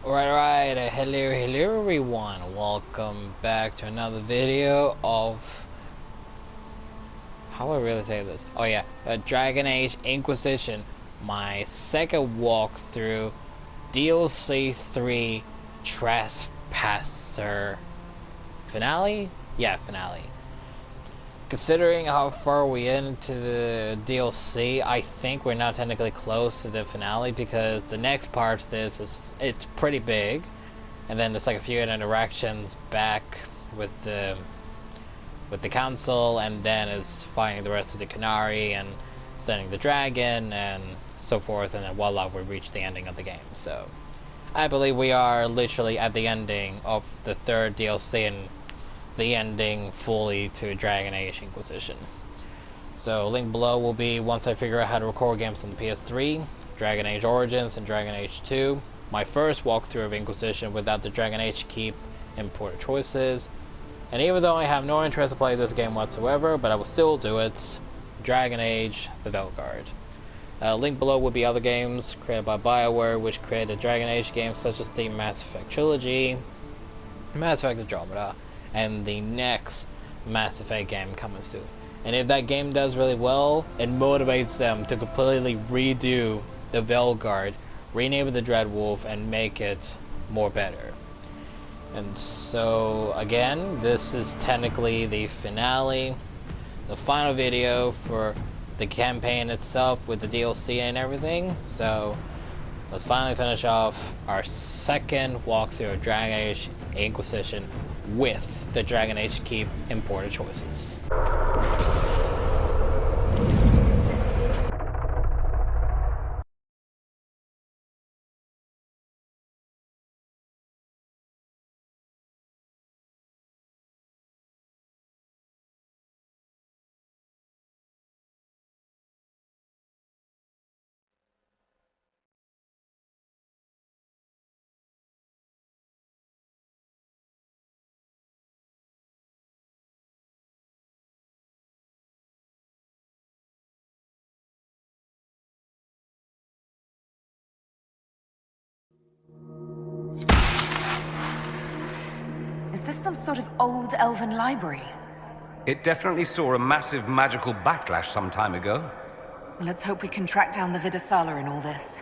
Alright, hello everyone. Welcome back to another video of... How do I really say this? Oh yeah, Dragon Age Inquisition. My second walkthrough, DLC 3 Trespasser. Finale? Yeah, finale. Considering how far we into the DLC, I think we're not technically close to the finale because the next part of this it's pretty big, and then there's like a few interactions back with the council, and then it's fighting the rest of the Qunari and sending the dragon and so forth, and then voila, we reach the ending of the game. So I believe we are literally at the ending of the third DLC and the ending fully to Dragon Age Inquisition. So link below will be once I figure out how to record games on the PS3, Dragon Age Origins and Dragon Age 2, my first walkthrough of Inquisition without the Dragon Age Keep imported choices, and even though I have no interest to play this game whatsoever, but I will still do it, Dragon Age The Velguard. Link below will be other games created by BioWare, which created Dragon Age games such as the Mass Effect trilogy, Mass Effect Andromeda, and the next Mass Effect game coming soon. And if that game does really well, it motivates them to completely redo the Velguard, rename it the Dreadwolf, and make it more better. And so, again, this is technically the finale, the final video for the campaign itself with the DLC and everything. So, let's finally finish off our second walkthrough of Dragon Age Inquisition with the Dragon Age Keep imported choices. Is this some sort of old elven library? It definitely saw a massive magical backlash some time ago. Let's hope we can track down the Vidasala in all this.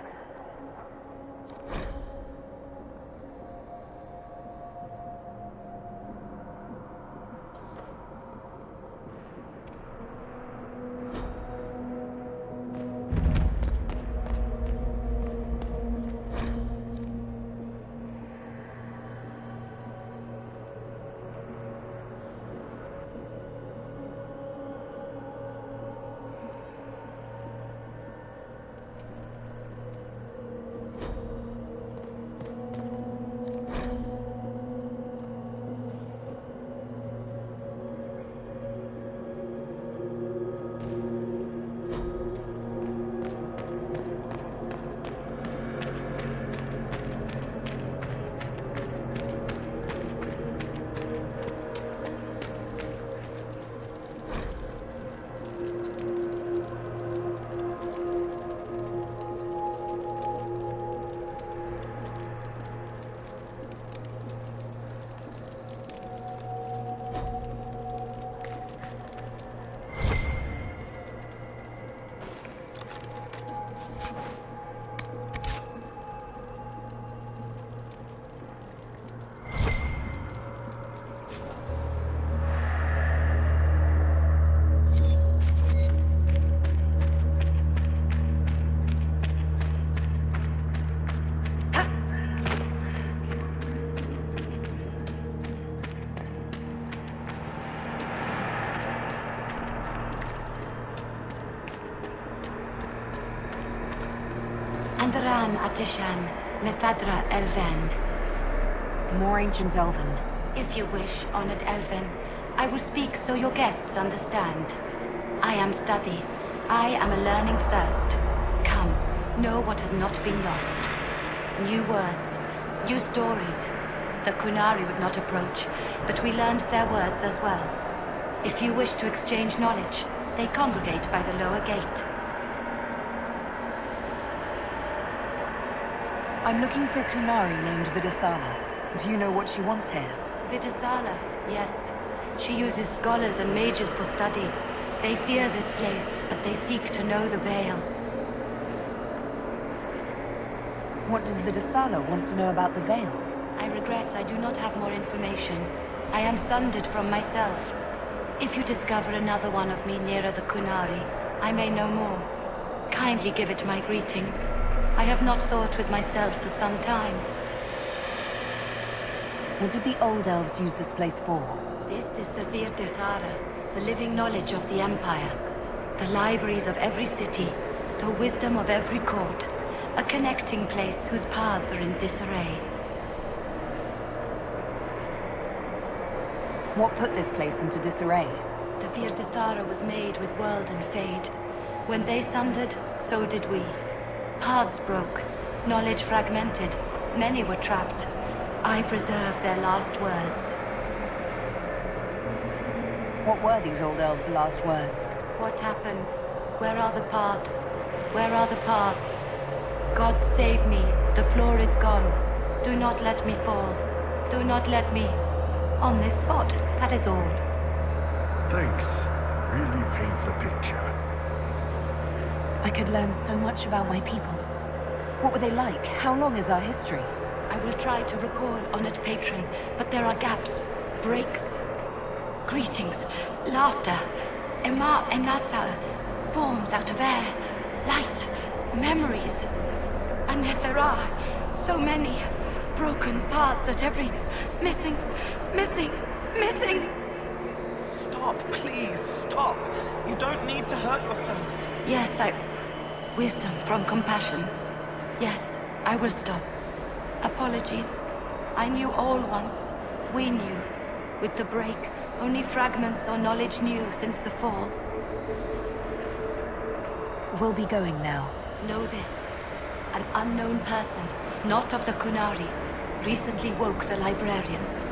Andaran Atishan, Methadra Elven. More ancient elven. If you wish, honored Elven, I will speak so your guests understand. I am study. I am a learning thirst. Come, know what has not been lost. New words, new stories. The Qunari would not approach, but we learned their words as well. If you wish to exchange knowledge, they congregate by the lower gate. I'm looking for a Kunari named Vidisala. Do you know what she wants here? Vidisala, yes. She uses scholars and mages for study. They fear this place, but they seek to know the Veil. What does Vidisala want to know about the Veil? I regret I do not have more information. I am sundered from myself. If you discover another one of me nearer the Kunari, I may know more. Kindly give it my greetings. I have not thought with myself for some time. What did the old elves use this place for? This is the Virdirthara, the living knowledge of the Empire. The libraries of every city, the wisdom of every court. A connecting place whose paths are in disarray. What put this place into disarray? The Virdirthara was made with world and fade. When they sundered, so did we. Paths broke, knowledge fragmented, many were trapped. I preserved their last words. What were these old elves' last words? What happened? Where are the paths? Where are the paths? God save me, the floor is gone. Do not let me fall. Do not let me... On this spot, that is all. Thanks. Really paints a picture. I could learn so much about my people. What were they like? How long is our history? I will try to recall, honored patron, but there are gaps, breaks. Greetings, laughter, Ema and Nasal, forms out of air, light, memories. And yet there are so many broken parts at every... missing. Stop, please, stop. You don't need to hurt yourself. Yes, wisdom from compassion. Yes, I will stop. Apologies. I knew all once. We knew. With the break, only fragments or knowledge new since the fall. We'll be going now. Know this. An unknown person, not of the Kunari, recently woke the librarians.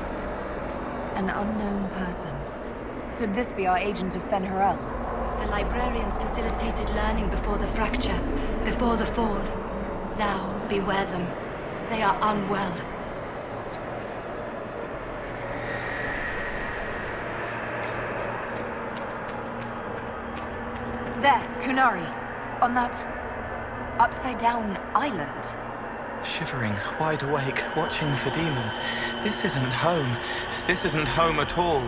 An unknown person. Could this be our agent of Fen'Harel? The librarians facilitated learning before the fracture, before the fall. Now, beware them. They are unwell. There, Kunari. On that... upside-down island. Shivering, wide awake, watching for demons. This isn't home. This isn't home at all.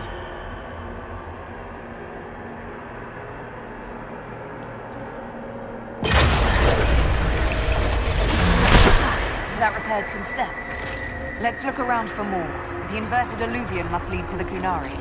That repaired some steps. Let's look around for more. The inverted alluvion must lead to the Kunari.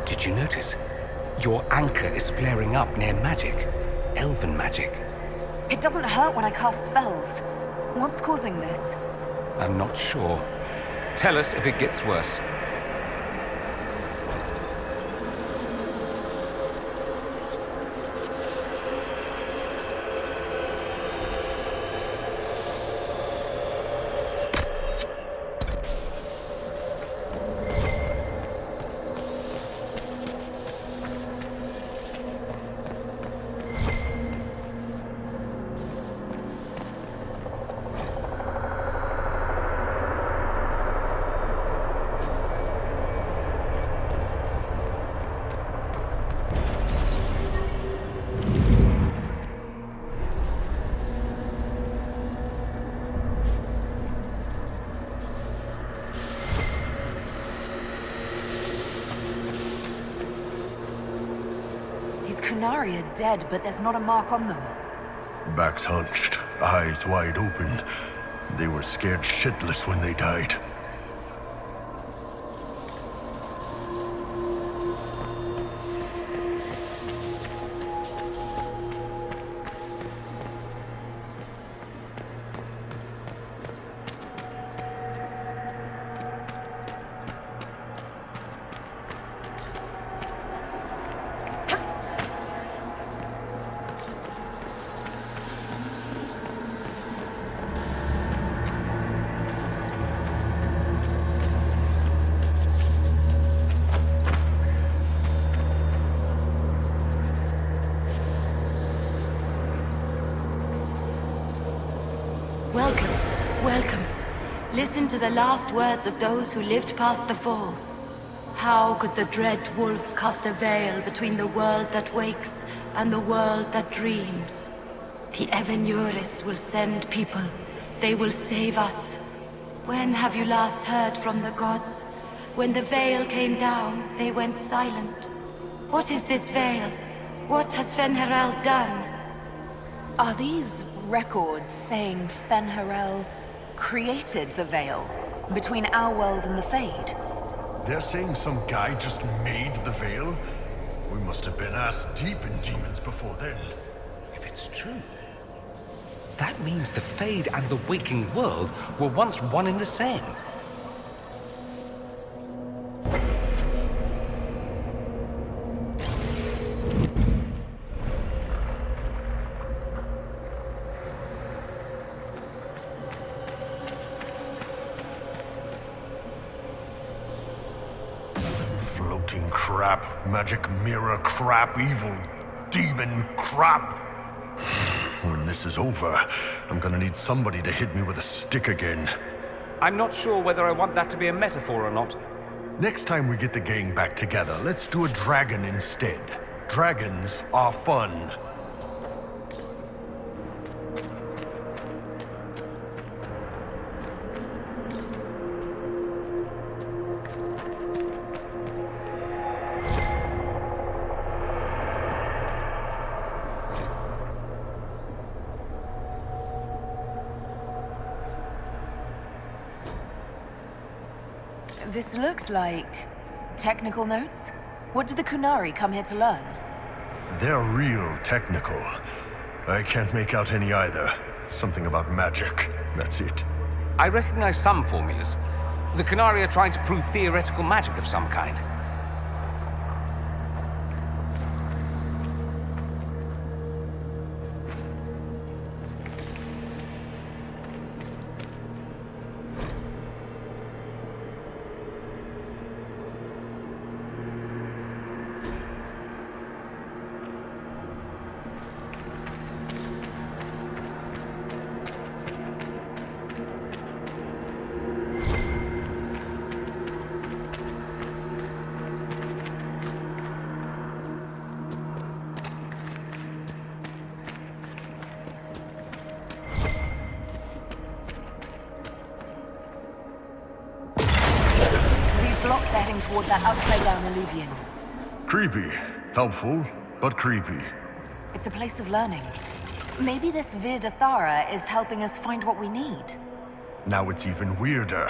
Did you notice? Your anchor is flaring up near magic. Elven magic. It doesn't hurt when I cast spells. What's causing this? I'm not sure. Tell us if it gets worse. Kunari are dead, but there's not a mark on them. Backs hunched, eyes wide open. They were scared shitless when they died. Welcome, welcome. Listen to the last words of those who lived past the fall. How could the dread wolf cast a veil between the world that wakes and the world that dreams? The Evenuris will send people. They will save us. When have you last heard from the gods? When the veil came down, they went silent. What is this veil? What has Fen'Harel done? Are these records saying Fen'Harel created the veil between our world and the Fade? They're saying some guy just made the veil? We must have been ass deep in demons before then. If it's true, that means the Fade and the waking world were once one and the same. Floating crap, magic mirror crap, evil demon crap. When this is over, I'm gonna need somebody to hit me with a stick again. I'm not sure whether I want that to be a metaphor or not. Next time we get the gang back together, let's do a dragon instead. Dragons are fun. This looks like technical notes. What did the Kunari come here to learn? They're real technical. I can't make out any either. Something about magic. That's it. I recognize some formulas. The Kunari are trying to prove theoretical magic of some kind. Blocks are heading toward that upside-down alluvion. Creepy. Helpful, but creepy. It's a place of learning. Maybe this Vir Dathara is helping us find what we need. Now it's even weirder.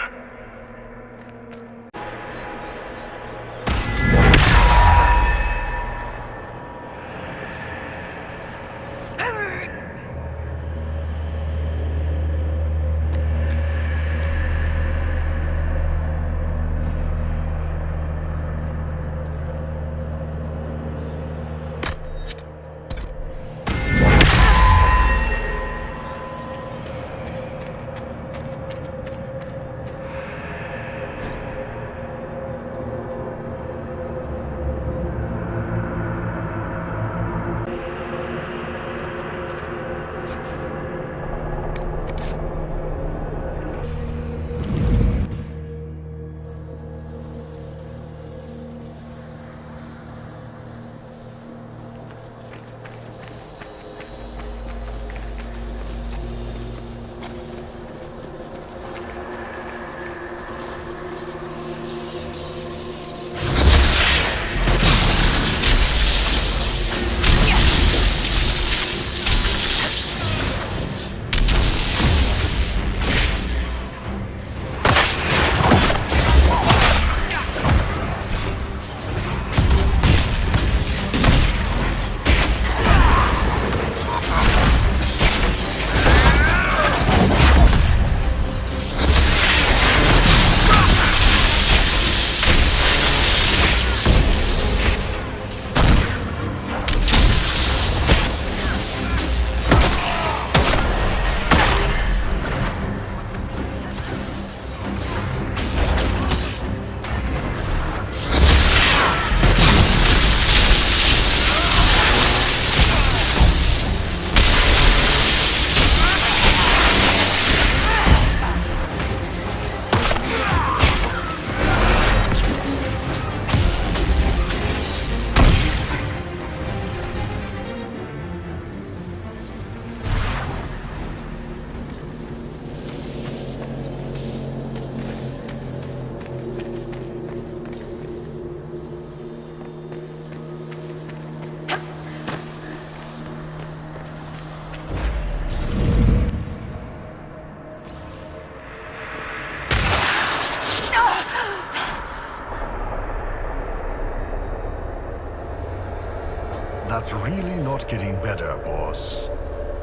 That's really not getting better, boss.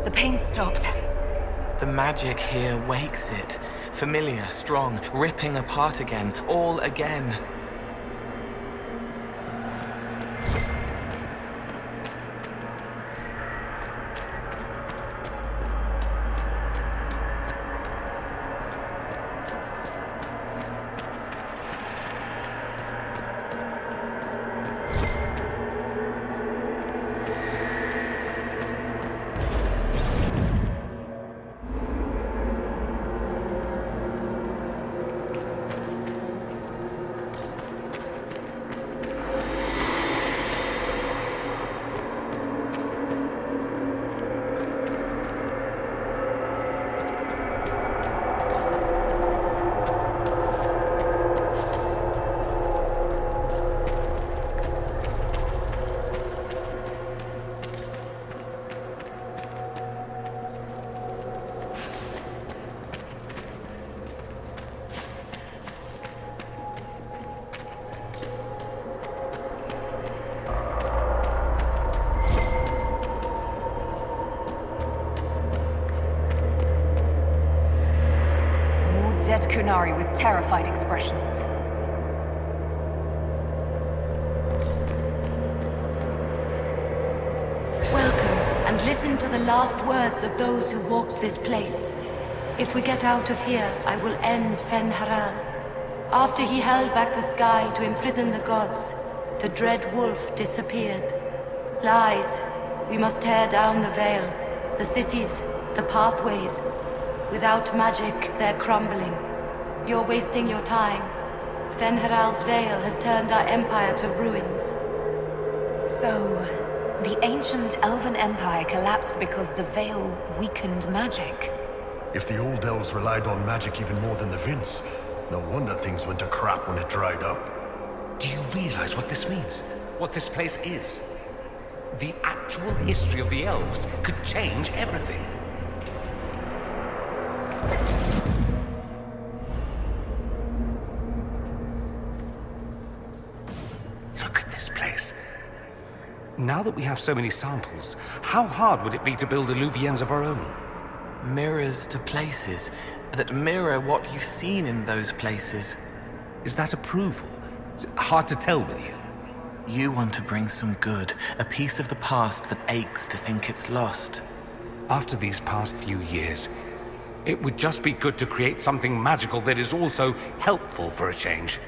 The pain stopped. The magic here wakes it. Familiar, strong, ripping apart again, all again. Dead Kunari with terrified expressions. Welcome, and listen to the last words of those who walked this place. If we get out of here, I will end Fen'Harel. After he held back the sky to imprison the gods, the dread wolf disappeared. Lies. We must tear down the veil, the cities, the pathways. Without magic, they're crumbling. You're wasting your time. Fen'Harel's veil has turned our empire to ruins. So, the ancient Elven Empire collapsed because the veil weakened magic. If the old elves relied on magic even more than the Vince, no wonder things went to crap when it dried up. Do you realize what this means? What this place is? The actual history of the elves could change everything. Look at this place. Now that we have so many samples, how hard would it be to build Illuviens of our own? Mirrors to places that mirror what you've seen in those places. Is that approval? Hard to tell with you. You want to bring some good, a piece of the past that aches to think it's lost. After these past few years, it would just be good to create something magical that is also helpful for a change.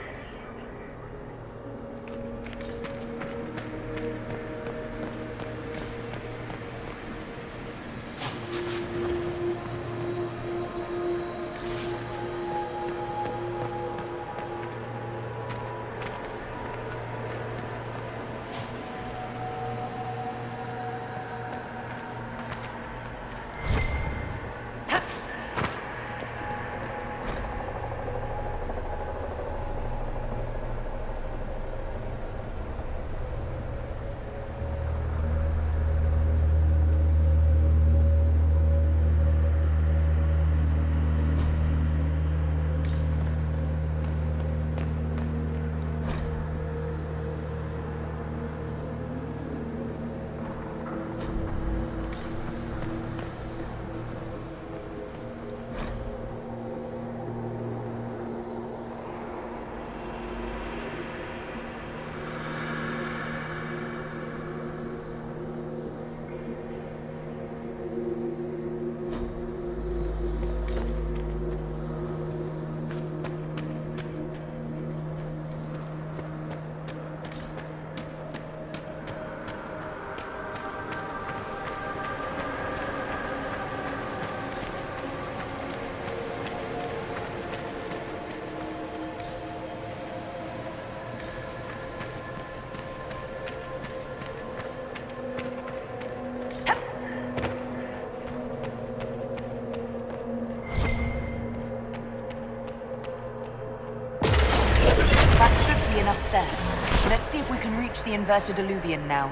Upstairs. Let's see if we can reach the inverted Illuvien now.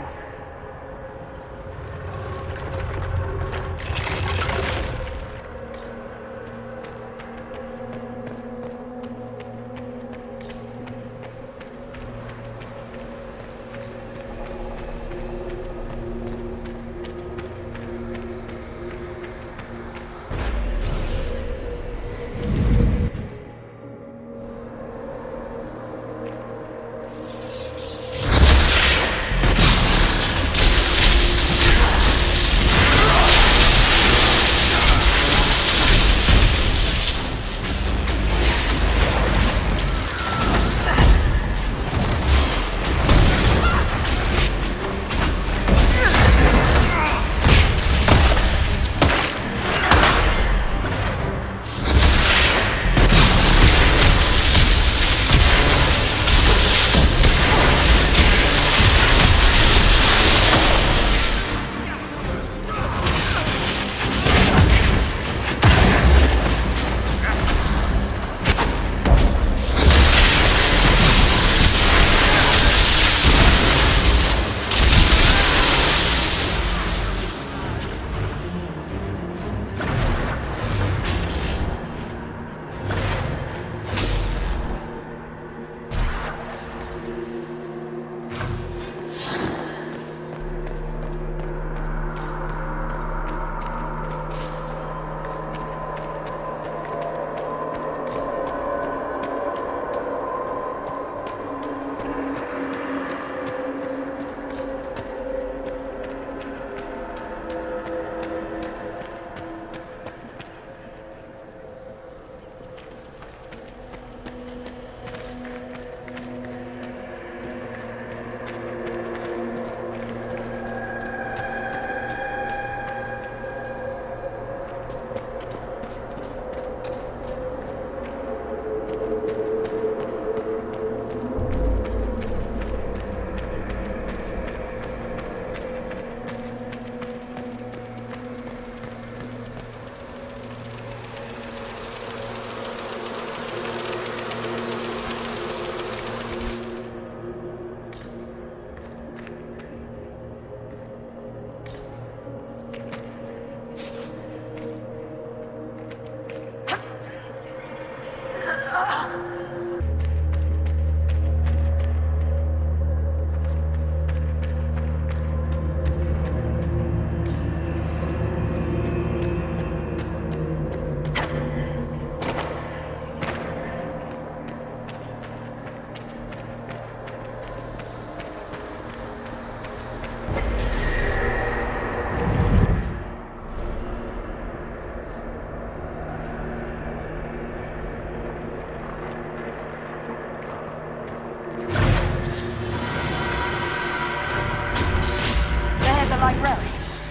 the librarians.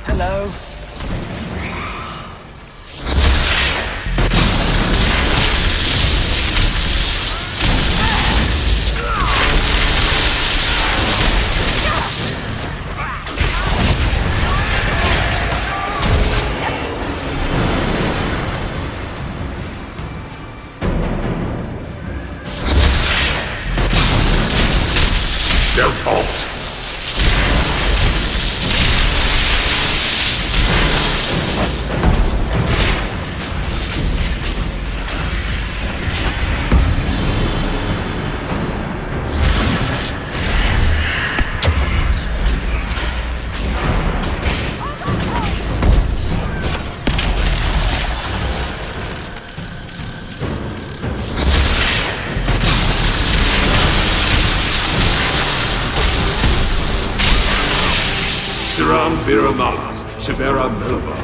Hello. They'll talk. Siram Viramat, Shivera Milva.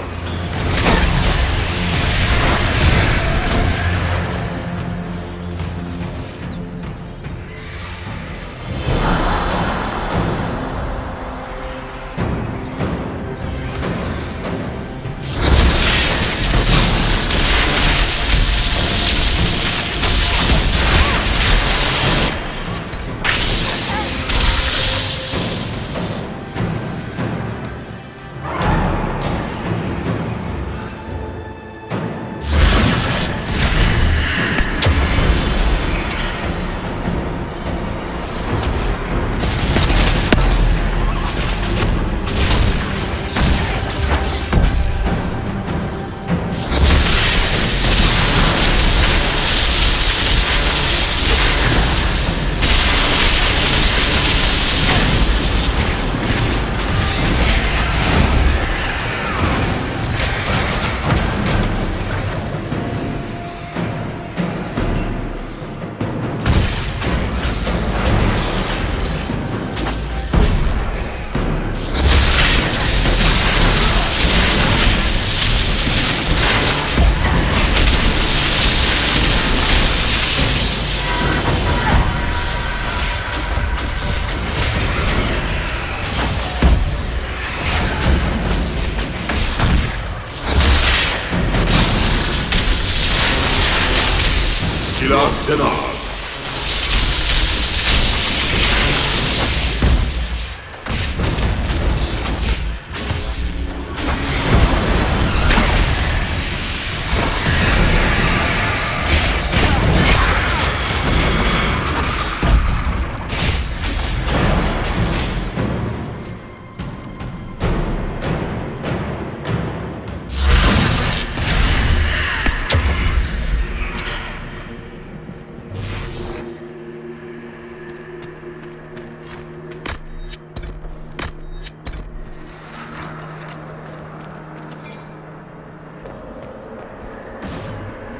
Shilas Dinar.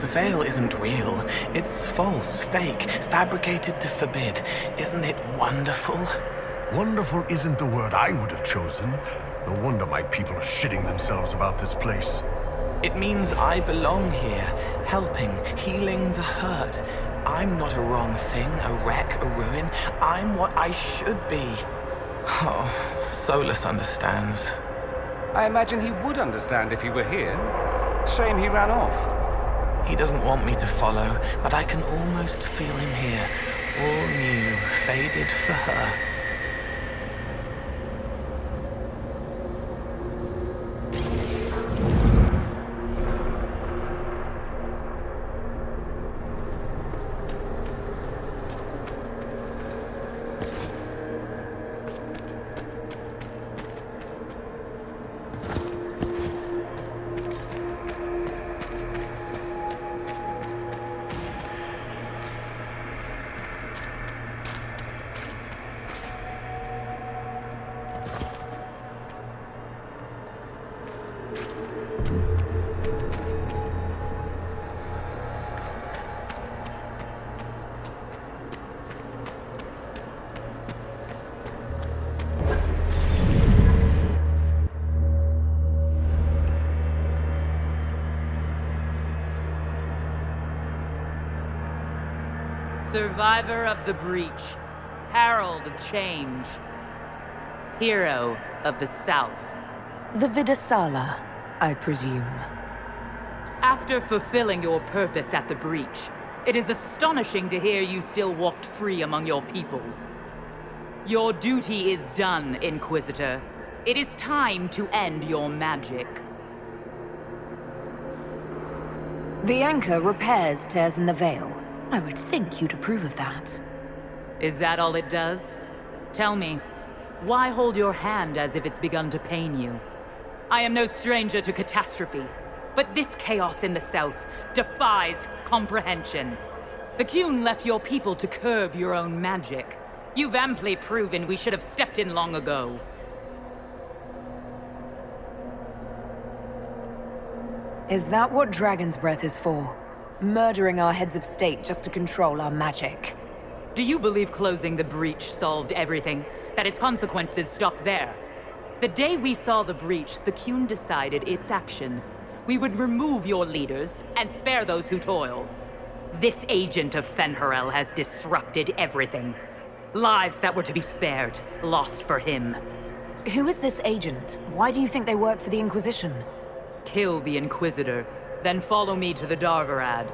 The veil isn't real. It's false, fake, fabricated to forbid. Isn't it wonderful? Wonderful isn't the word I would have chosen. No wonder my people are shitting themselves about this place. It means I belong here, helping, healing the hurt. I'm not a wrong thing, a wreck, a ruin. I'm what I should be. Oh, Solus understands. I imagine he would understand if he were here. Shame he ran off. He doesn't want me to follow, but I can almost feel him here. All new, faded for her. Survivor of the Breach, Herald of Change. Hero of the South. The Vidasala, I presume. After fulfilling your purpose at the breach, it is astonishing to hear you still walked free among your people. Your duty is done, Inquisitor. It is time to end your magic. The anchor repairs tears in the veil. I would think you'd approve of that. Is that all it does? Tell me, why hold your hand as if it's begun to pain you? I am no stranger to catastrophe, but this chaos in the South defies comprehension. The Qun left your people to curb your own magic. You've amply proven we should have stepped in long ago. Is that what Dragon's Breath is for? Murdering our heads of state just to control our magic? Do you believe closing the breach solved everything? That its consequences stopped there? The day we saw the breach, the Qun decided its action. We would remove your leaders and spare those who toil. This agent of Fen'Harel has disrupted everything. Lives that were to be spared, lost for him. Who is this agent? Why do you think they work for the Inquisition? Kill the Inquisitor, then follow me to the Dargarad.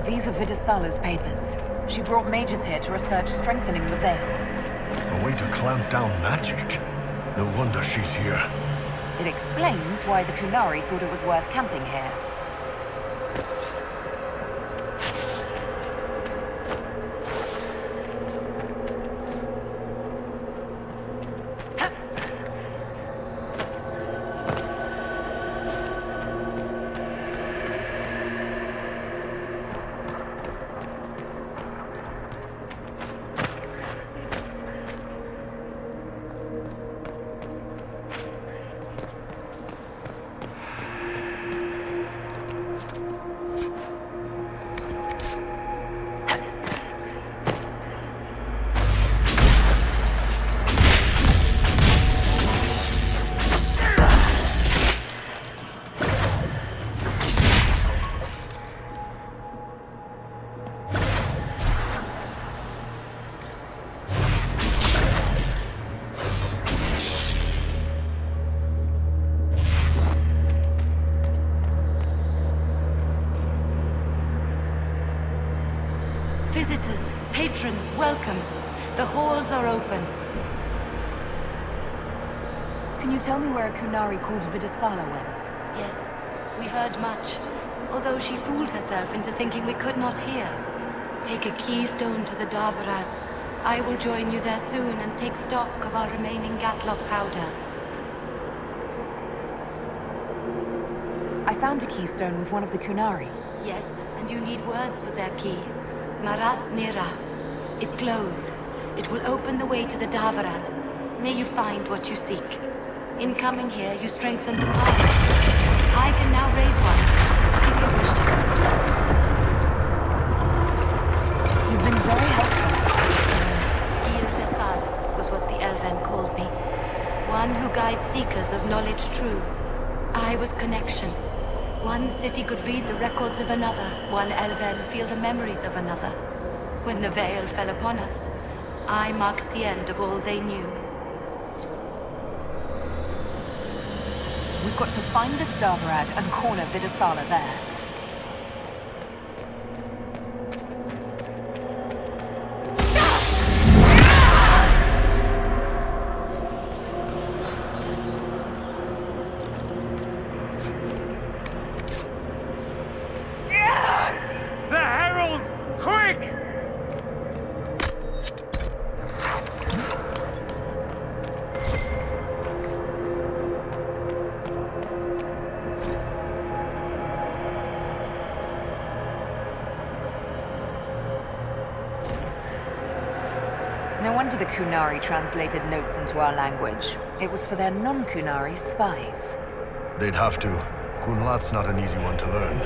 These are Vidasala's papers. She brought mages here to research strengthening the veil. A way to clamp down magic. No wonder she's here. It explains why the Qunari thought it was worth camping here. patrons, welcome. The halls are open. Can you tell me where a Kunari called Vidasala went? Yes, we heard much, although she fooled herself into thinking we could not hear. Take a keystone to the Davarad. I will join you there soon and take stock of our remaining Gatlock powder. I found a keystone with one of the Kunari. Yes, and you need words for their key. Maras Nira. It glows. It will open the way to the Davarad. May you find what you seek. In coming here, you strengthen the powers. I can now raise one, if you wish to go. You've been very helpful. Gil-Dethal was what the Elven called me. One who guides seekers of knowledge true. I was connection. One city could read the records of another, one Elven feel the memories of another. When the veil fell upon us, I marked the end of all they knew. We've got to find the Stavarad and corner Vidasala there. The Herald! Quick! No wonder the Kunari translated notes into our language. It was for their non-Kunari spies. They'd have to. Kunlat's not an easy one to learn.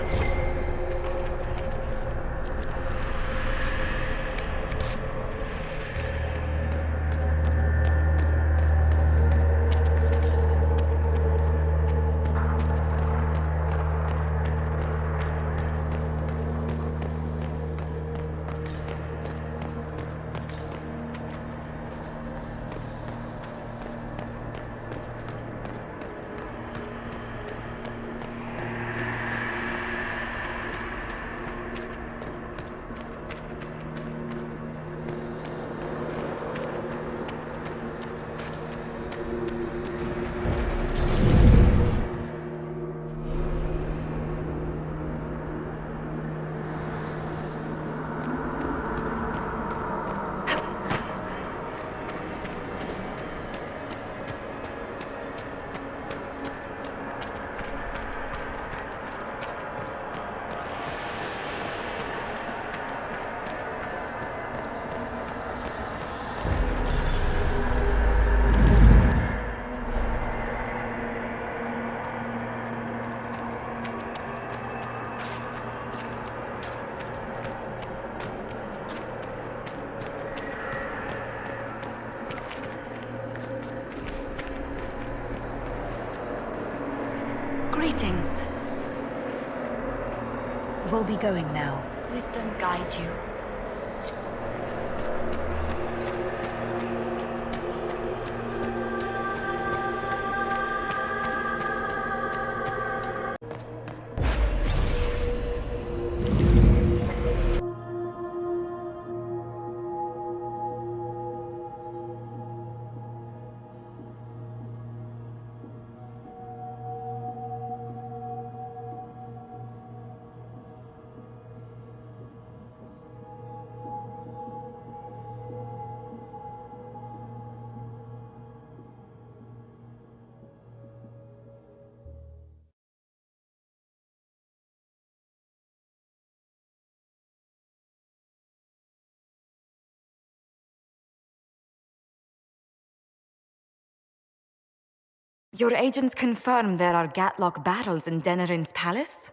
Greetings. We'll be going now. Wisdom guide you. Your agents confirm there are Gatlock battles in Denerim's palace?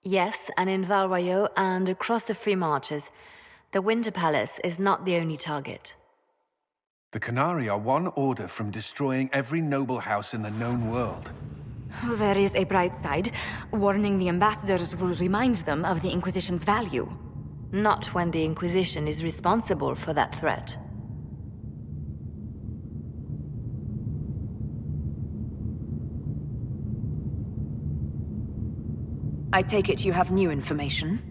Yes, and in Valroyo and across the Free Marches. The Winter Palace is not the only target. The Canari are one order from destroying every noble house in the known world. There is a bright side. Warning the ambassadors will remind them of the Inquisition's value. Not when the Inquisition is responsible for that threat. I take it you have new information?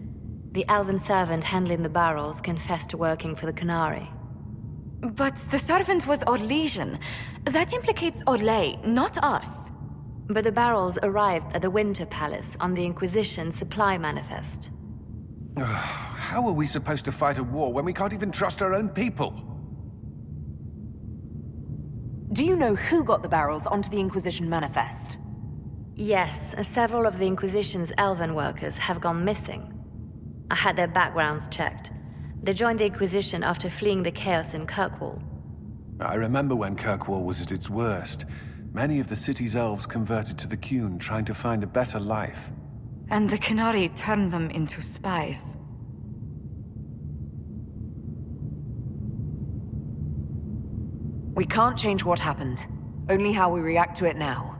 The elven servant handling the barrels confessed to working for the Canary. But the servant was Orlesian. That implicates Orlais, not us. But the barrels arrived at the Winter Palace on the Inquisition supply manifest. How are we supposed to fight a war when we can't even trust our own people? Do you know who got the barrels onto the Inquisition manifest? Yes, several of the Inquisition's elven workers have gone missing. I had their backgrounds checked. They joined the Inquisition after fleeing the chaos in Kirkwall. I remember when Kirkwall was at its worst. Many of the city's elves converted to the Qun, trying to find a better life. And the Canary turned them into spies. We can't change what happened, only how we react to it now.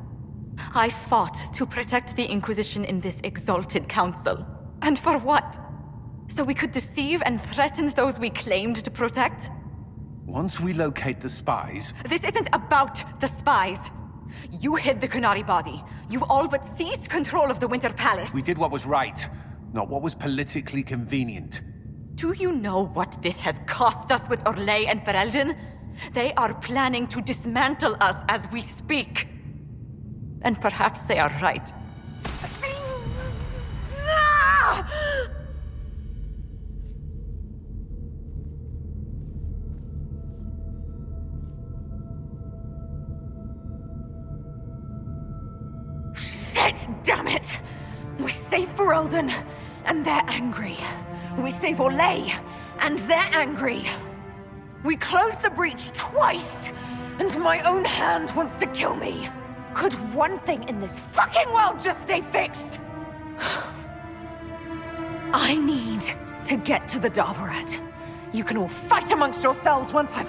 I fought to protect the Inquisition in this exalted council. And for what? So we could deceive and threaten those we claimed to protect? Once we locate the spies... This isn't about the spies. You hid the Canary body. You've all but seized control of the Winter Palace. We did what was right, not what was politically convenient. Do you know what this has cost us with Orlais and Ferelden? They are planning to dismantle us as we speak. And perhaps they are right. Shit, damn it! We save Ferelden, and they're angry. We save Orlais, and they're angry. We close the breach twice, and my own hand wants to kill me. Could one thing in this fucking world just stay fixed? I need to get to the Davarat. You can all fight amongst yourselves once I'm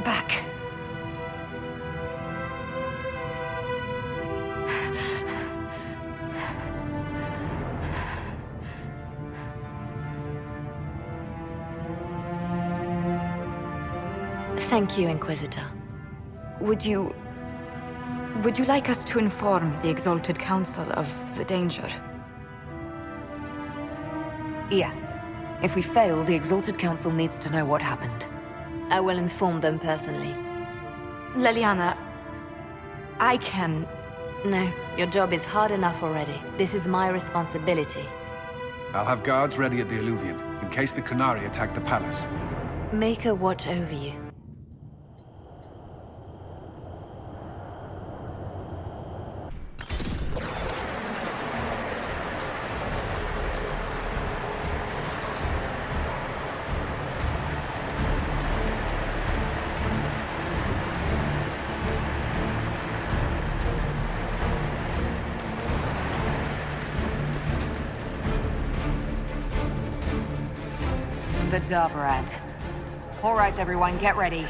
back. Thank you, Inquisitor. Would you like us to inform the Exalted Council of the danger? Yes. If we fail, the Exalted Council needs to know what happened. I will inform them personally. Leliana, I can... No, your job is hard enough already. This is my responsibility. I'll have guards ready at the Alluvion, in case the Canary attack the palace. Make a watch over you. The Davarat. All right, everyone, get ready.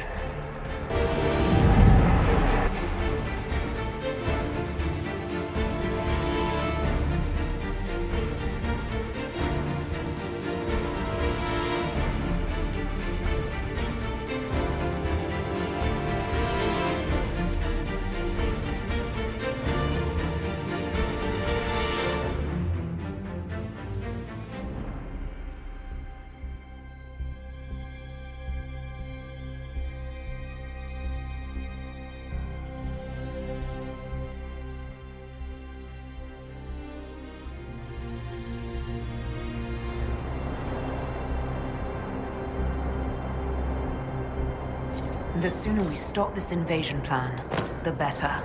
The sooner we stop this invasion plan, the better.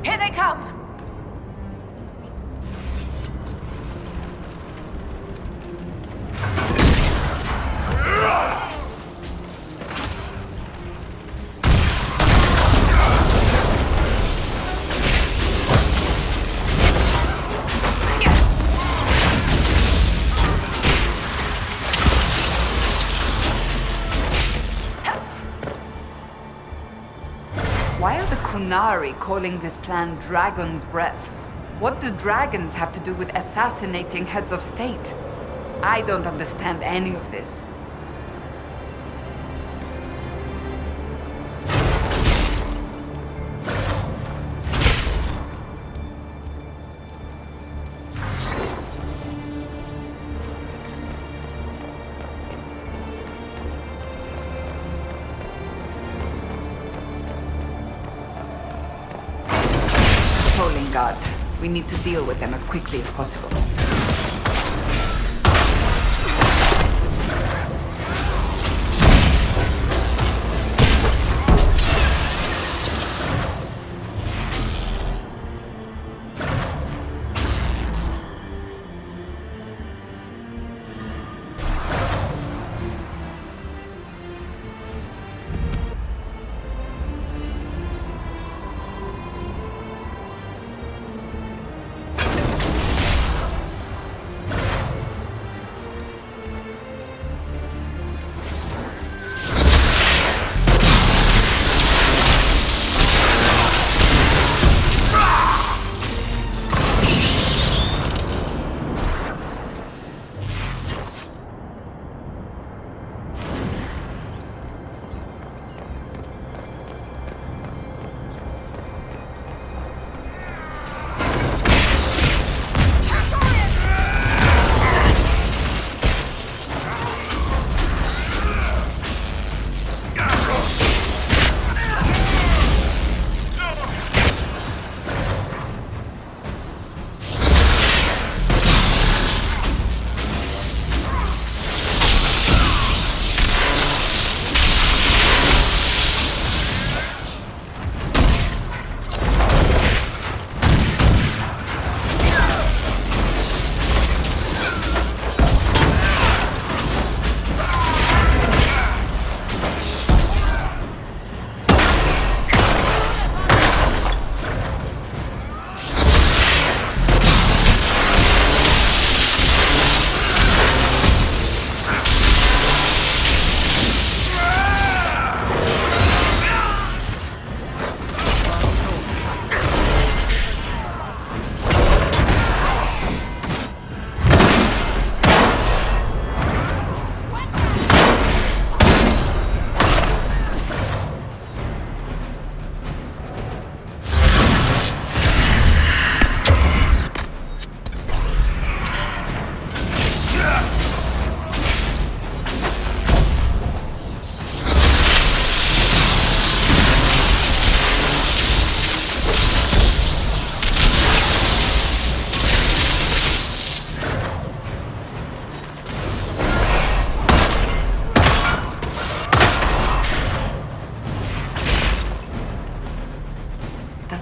Here they come! Why are the Kunari calling this plan Dragon's Breath? What do dragons have to do with assassinating heads of state? I don't understand any of this. Trolling gods. We need to deal with them as quickly as possible.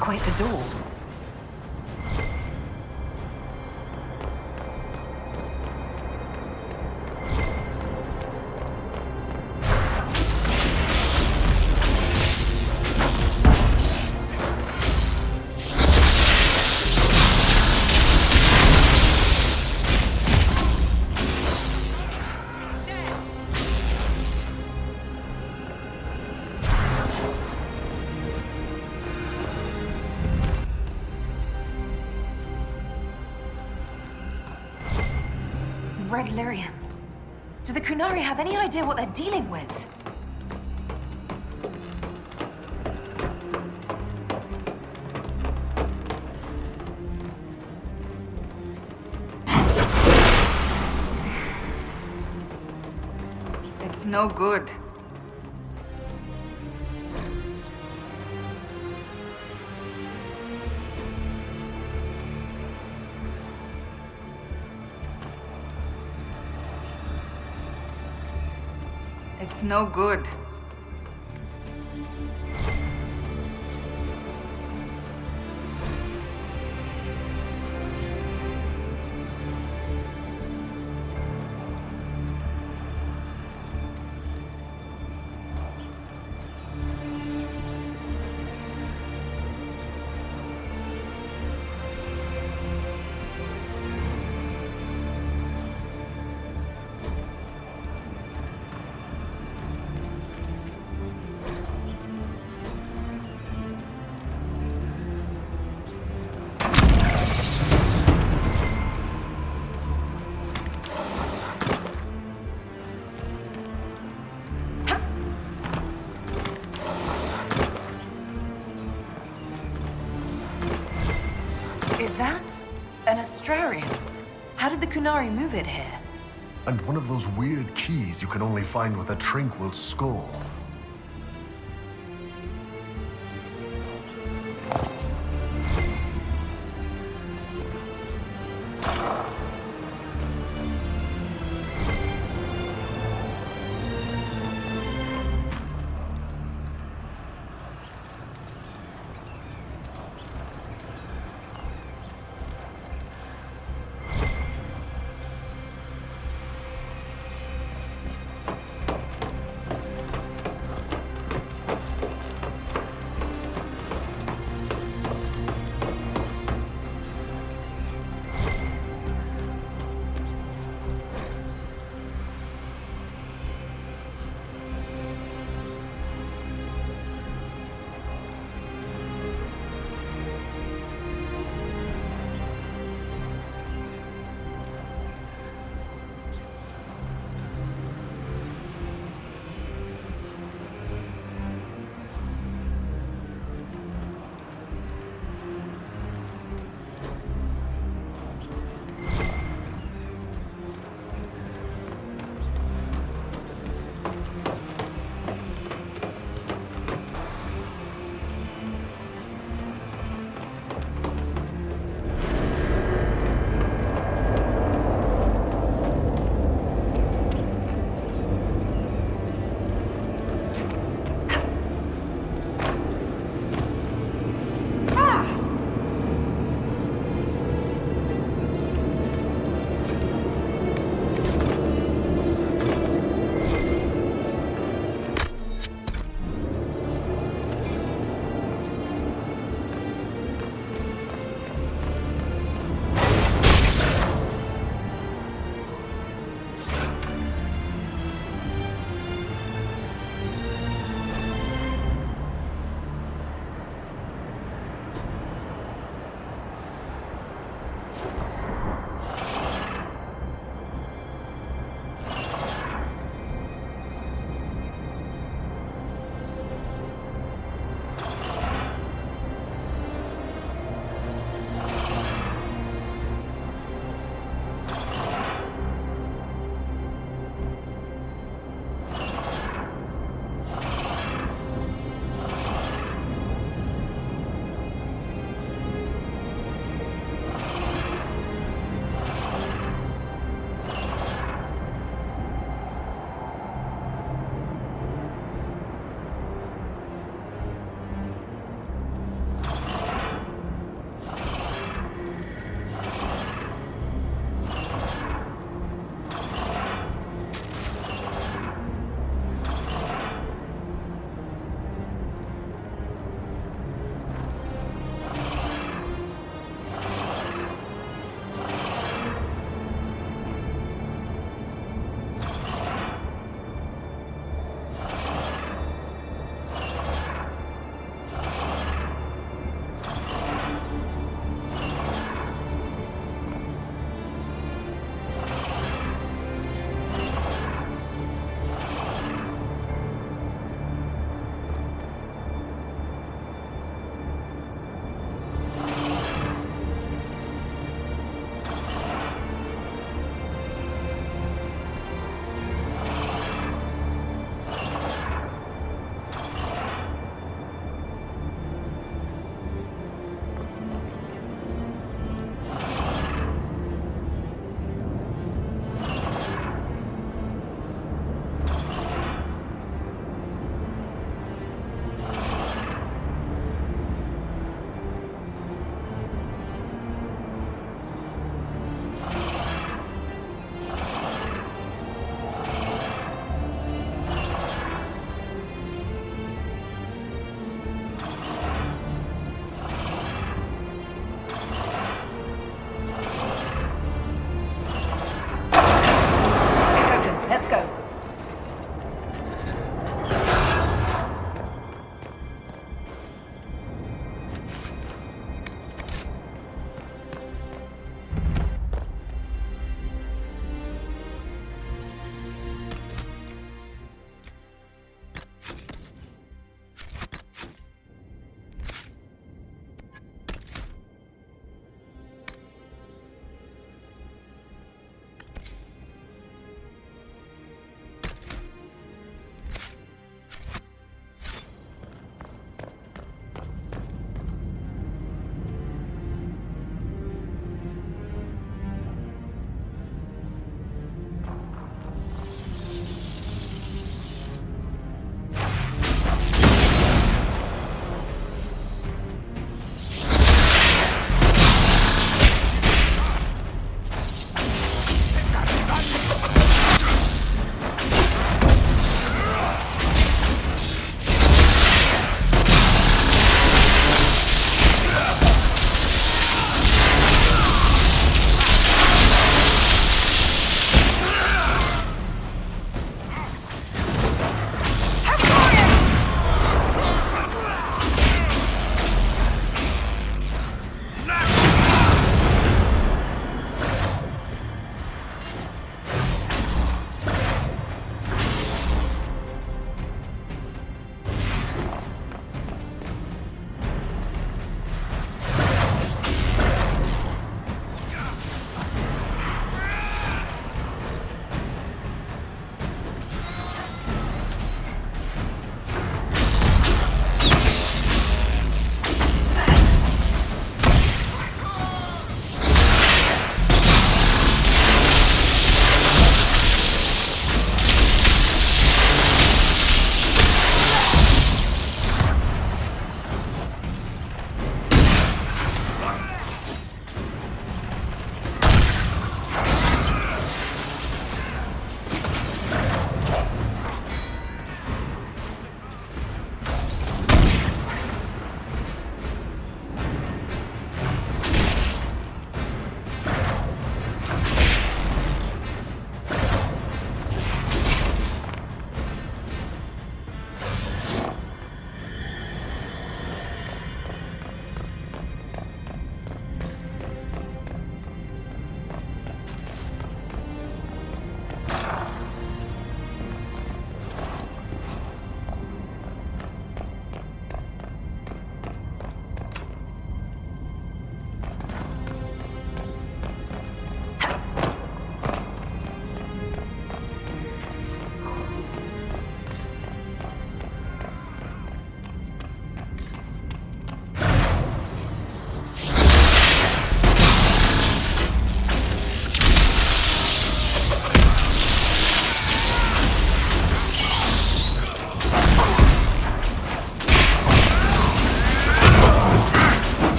Quite the door. Red Lyrian. Do the Kunari have any idea what they're dealing with? It's no good. It's no good. Is that an Astrarian? How did the Kunari move it here? And one of those weird keys you can only find with a tranquil skull.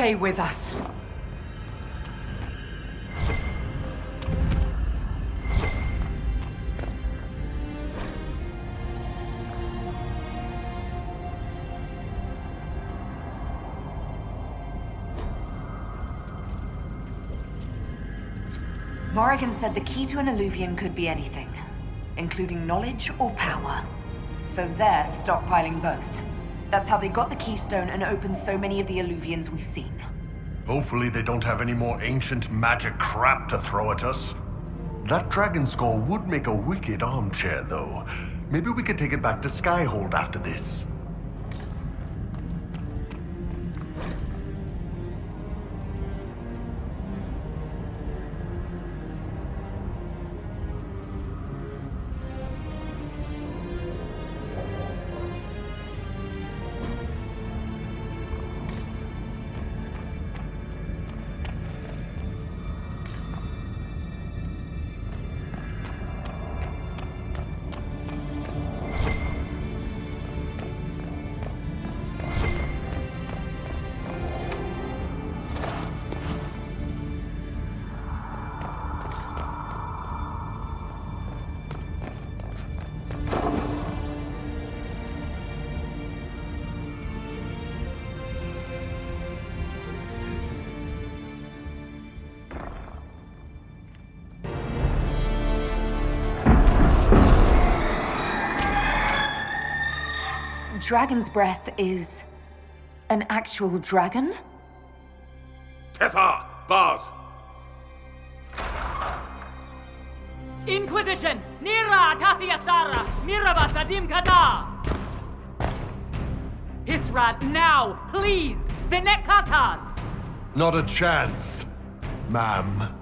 stay with us. Morrigan said the key to an Illuvian could be anything, including knowledge or power. So they're stockpiling both. That's how they got the keystone and opened so many of the Illuvians we've seen. Hopefully they don't have any more ancient magic crap to throw at us. That dragon skull would make a wicked armchair, though. Maybe we could take it back to Skyhold after this. Dragon's breath is an actual dragon? Tethar! Bars! Inquisition! Nira Tasiasara! Miraba Sadim Kata! Hisrat, now! Please! Vinekatas! Not a chance, ma'am.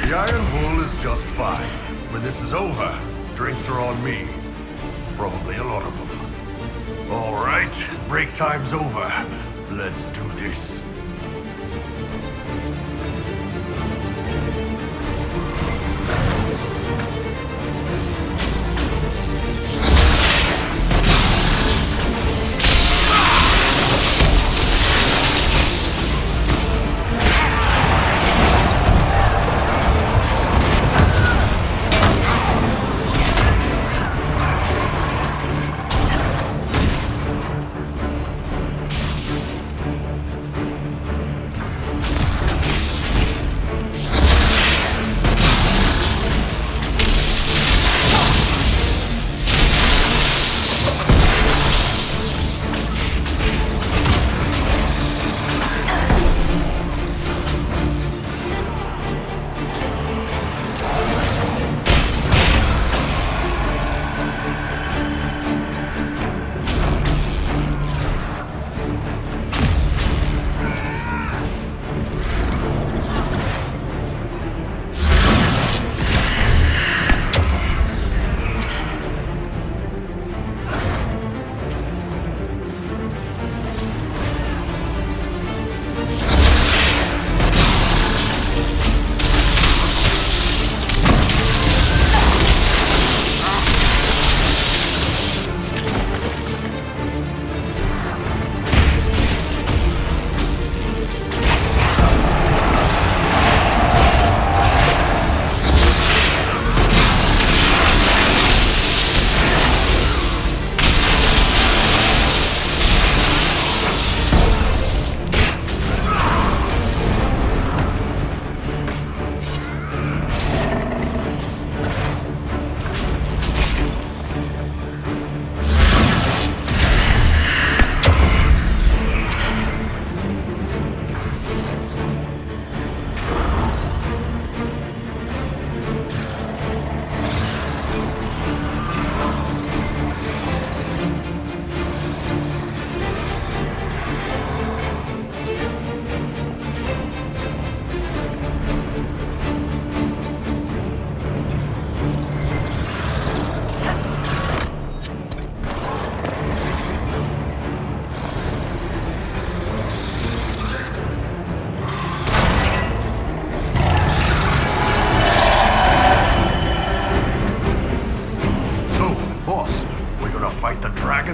The Iron Bull is just fine. When this is over, drinks are on me. Probably a lot of them. All right, break time's over. Let's do this.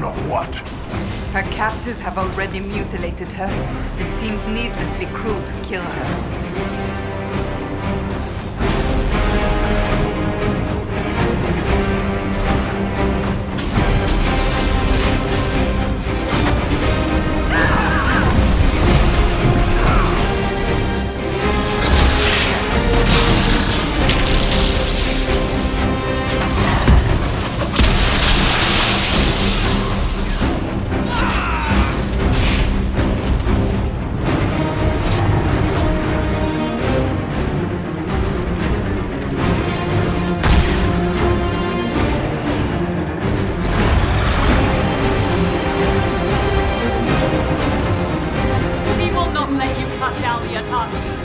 or what? Her captors have already mutilated her. It seems needlessly cruel to kill her. We will not let you cut down the Atashi.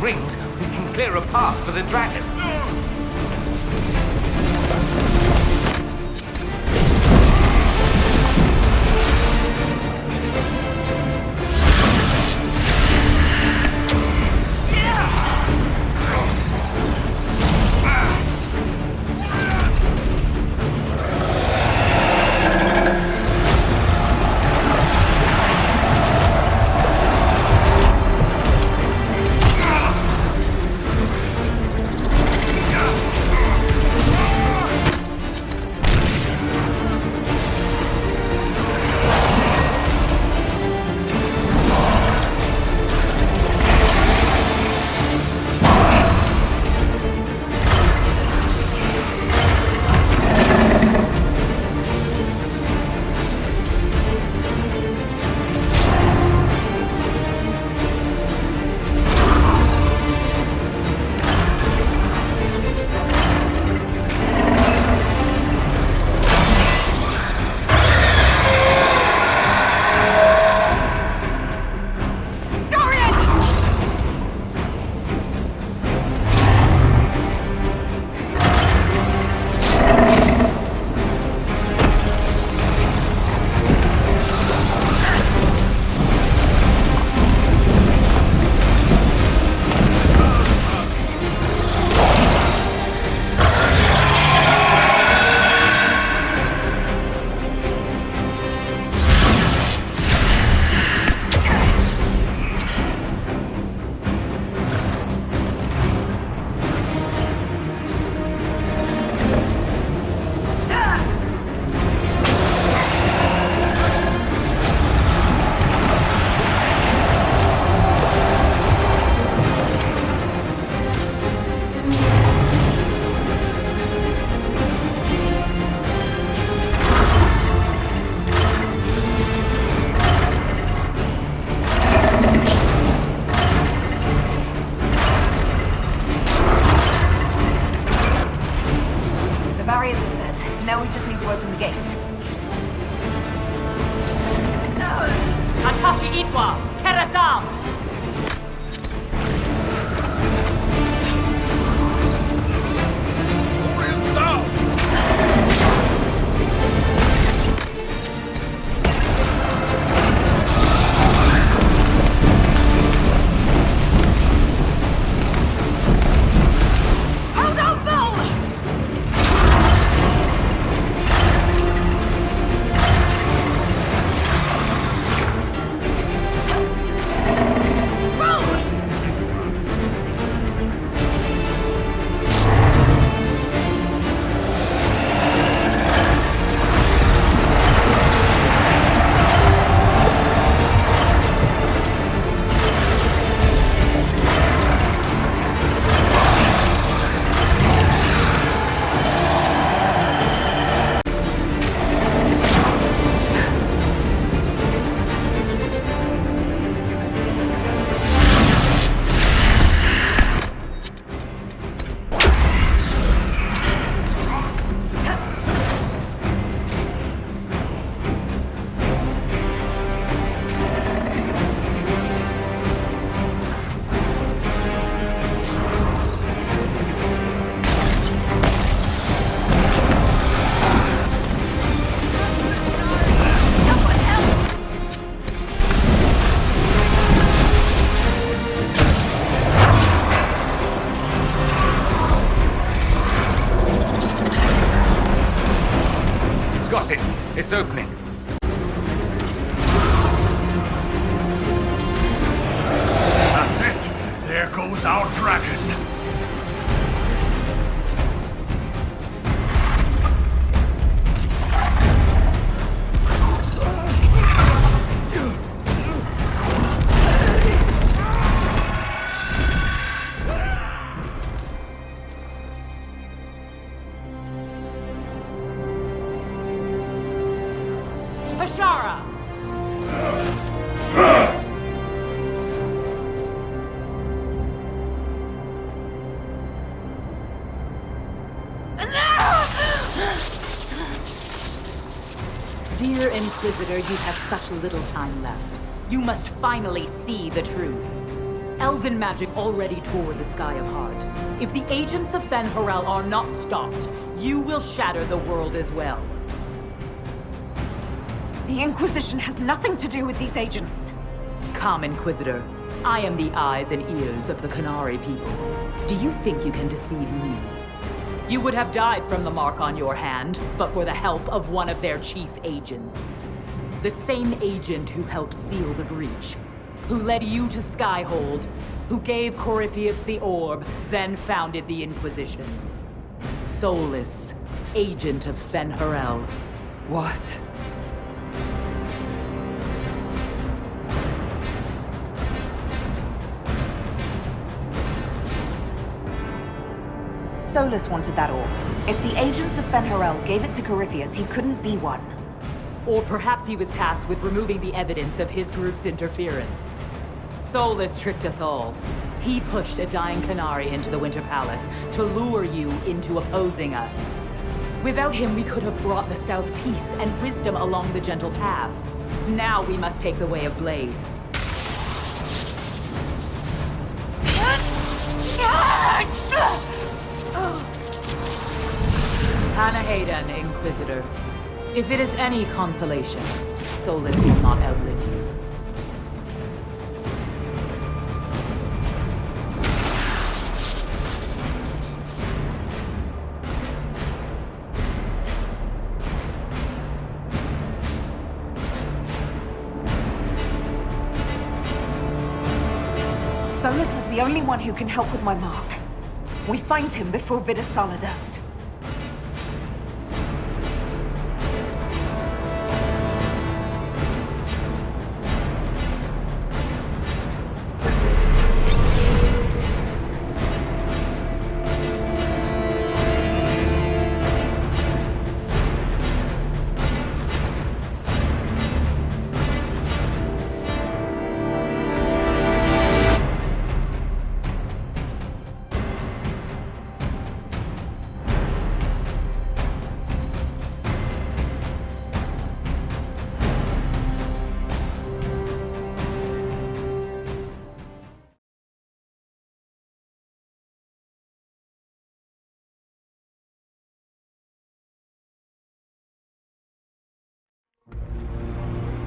rings, we can clear a path for the dragon. toi! Kerasam! It's opening. That's it. There goes our dragon. Ashara! Dear Inquisitor, you have such little time left. You must finally see the truth. Elven magic already tore the sky apart. If the agents of Fen'Harel are not stopped, you will shatter the world as well. The Inquisition has nothing to do with these agents. Come, Inquisitor. I am the eyes and ears of the Qunari people. Do you think you can deceive me? You would have died from the mark on your hand, but for the help of one of their chief agents. The same agent who helped seal the breach, who led you to Skyhold, who gave Corypheus the orb, then founded the Inquisition. Solus, agent of Fen'Harel. What? Solus wanted that orb. If the agents of Fen'Harel gave it to Corypheus, he couldn't be one. Or perhaps he was tasked with removing the evidence of his group's interference. Solus tricked us all. He pushed a dying Qunari into the Winter Palace to lure you into opposing us. Without him, we could have brought the South peace and wisdom along the gentle path. Now we must take the way of blades. Anahayden, Inquisitor. If it is any consolation, Solus will not outlive you. Solus is the only one who can help with my mark. We find him before Vidasala does.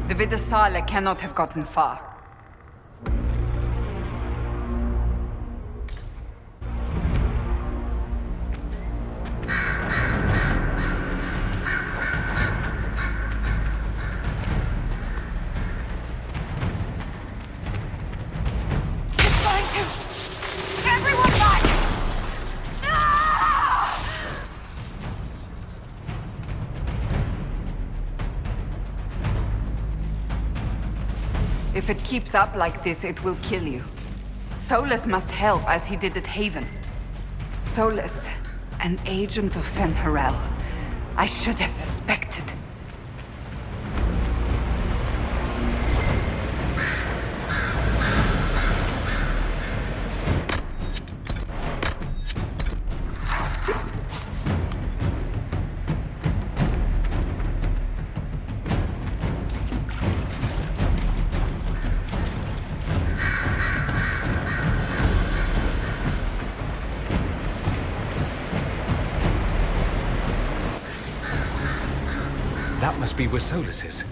The Vidasala cannot have gotten far. It's going to... Everyone back! If it keeps up like this, it will kill you. Solus must help as he did at Haven. Solus, an agent of Fen'Harel. I should have suspected. That must be where Solus is.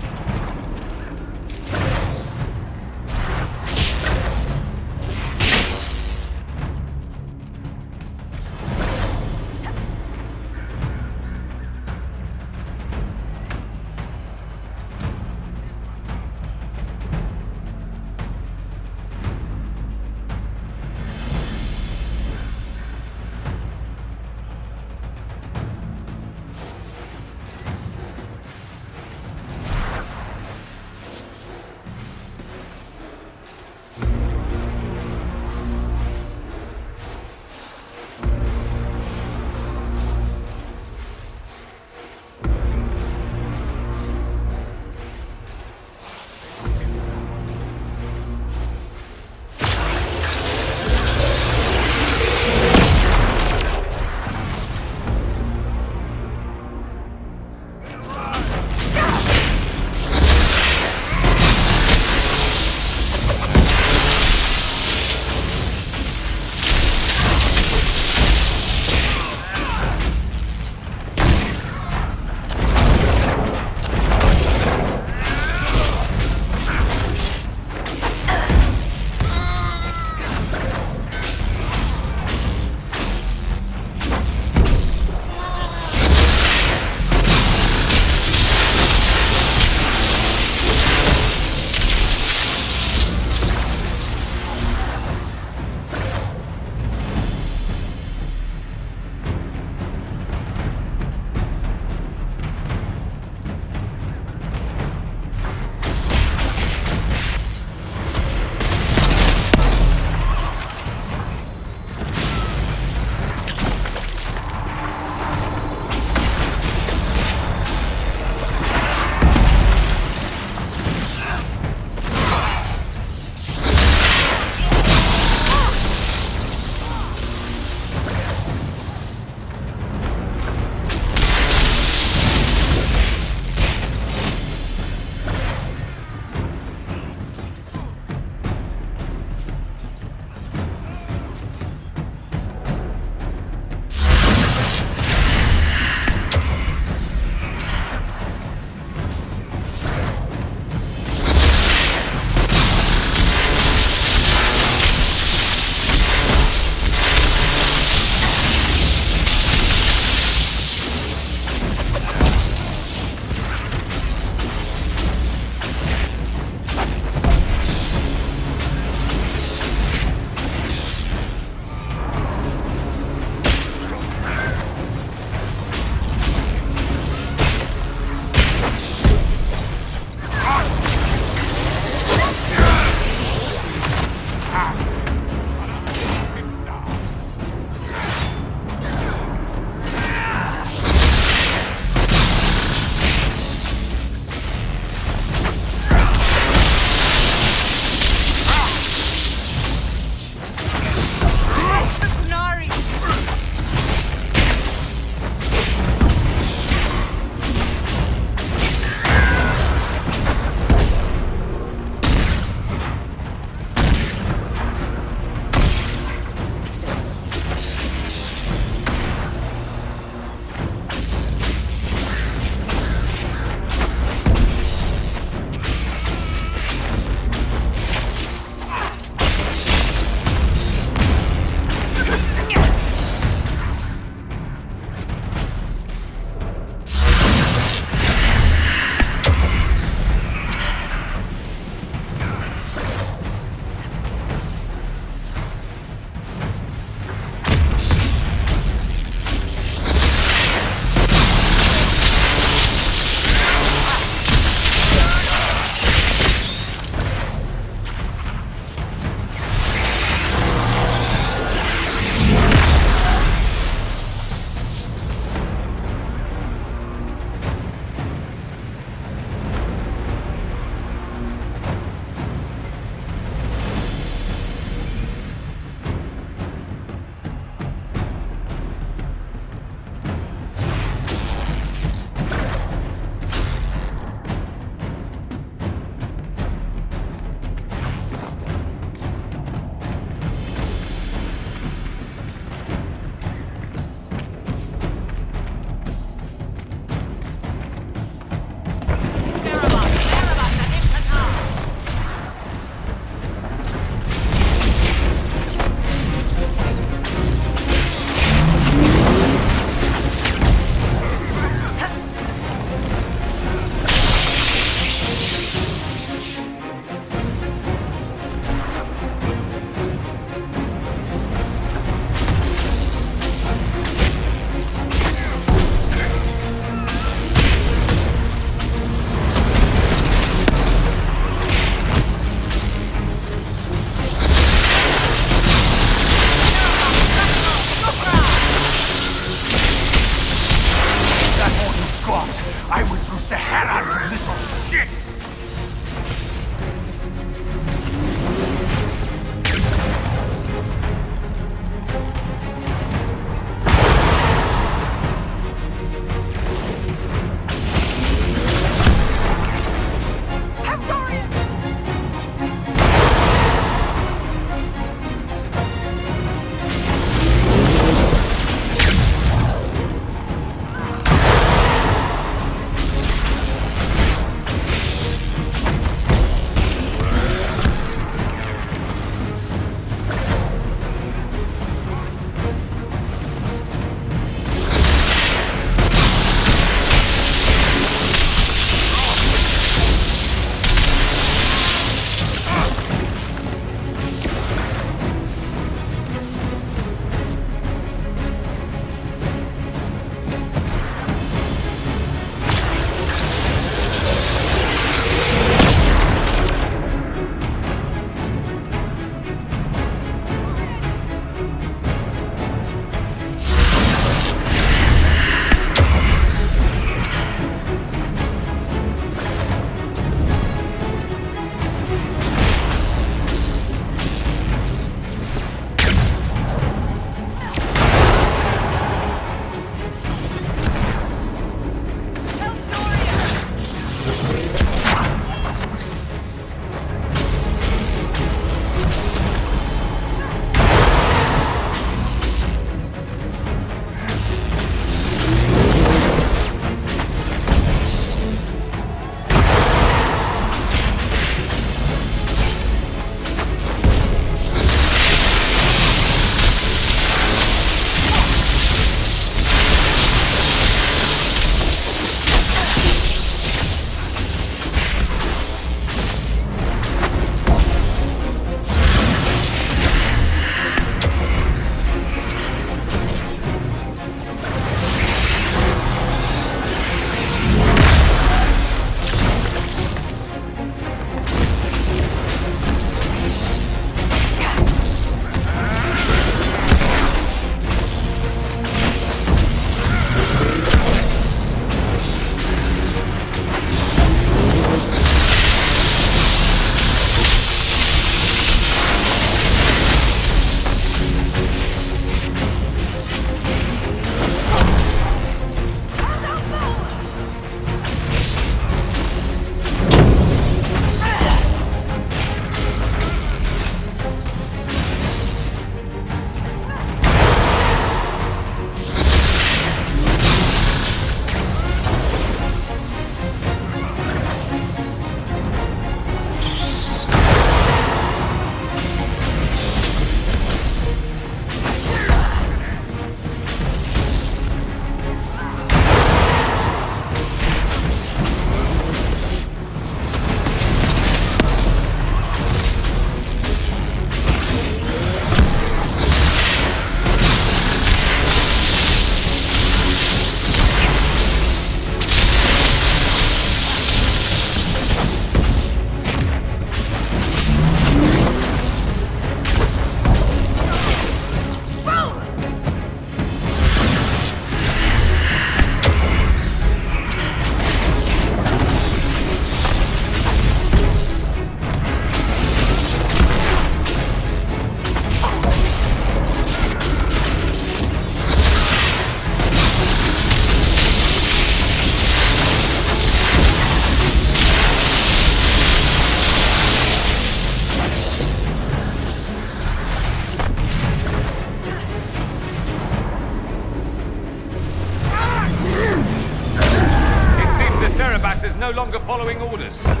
Barabbas!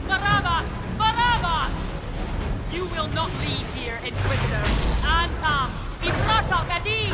Barabbas! Barabbas! You will not leave here, Inquisitor. Antam! Ibrashak Adi!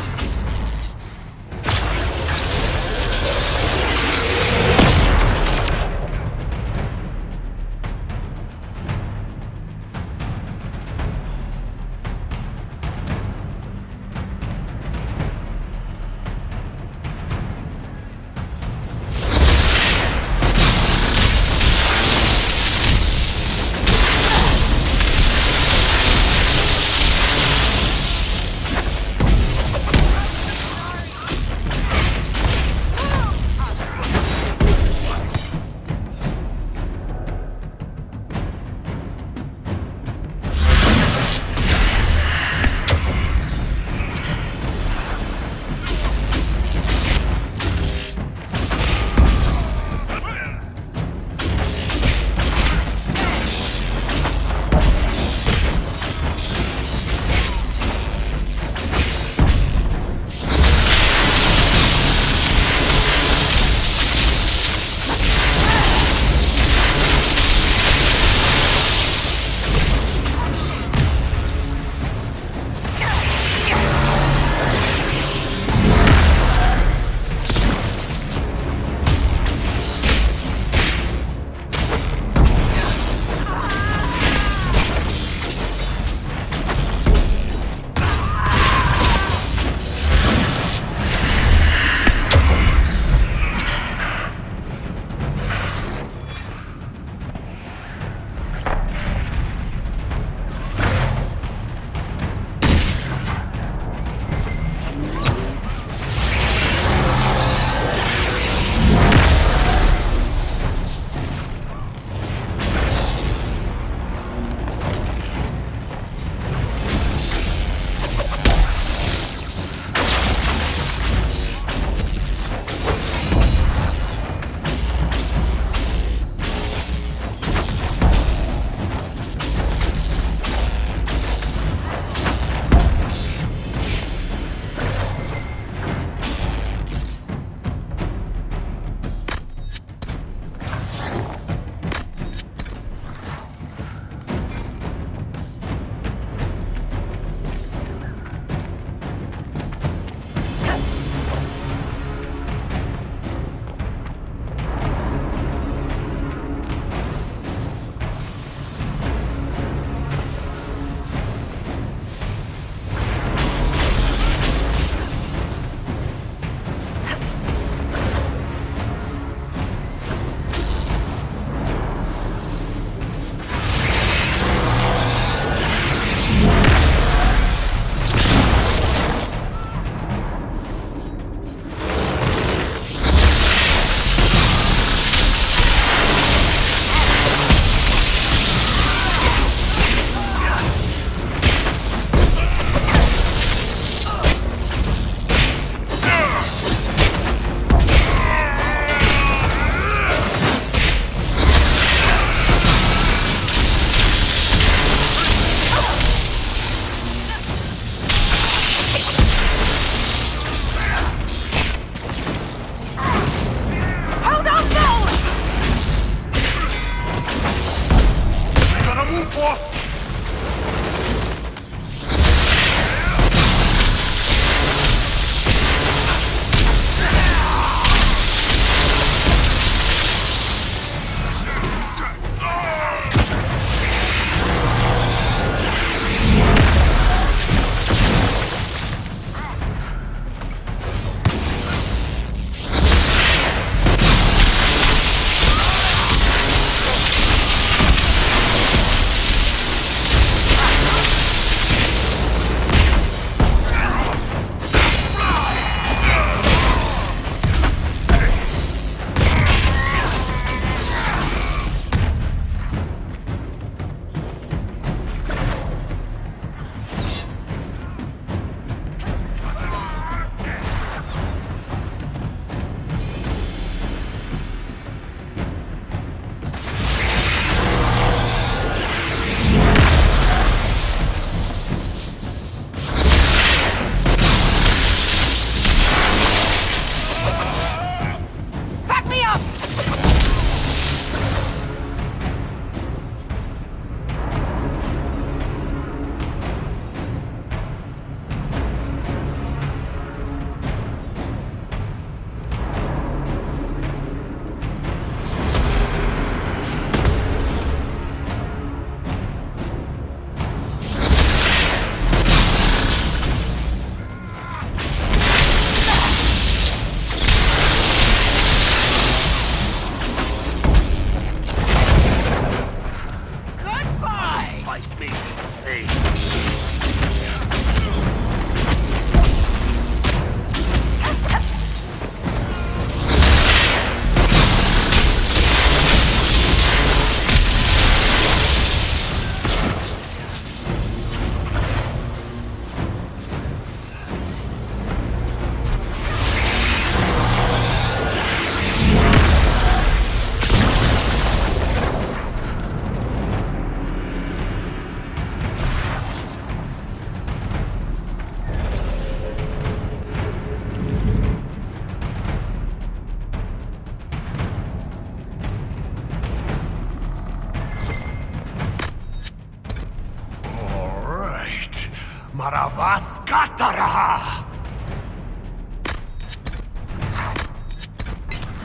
Maravaskatara!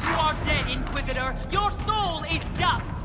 You are dead, Inquisitor! Your soul is dust!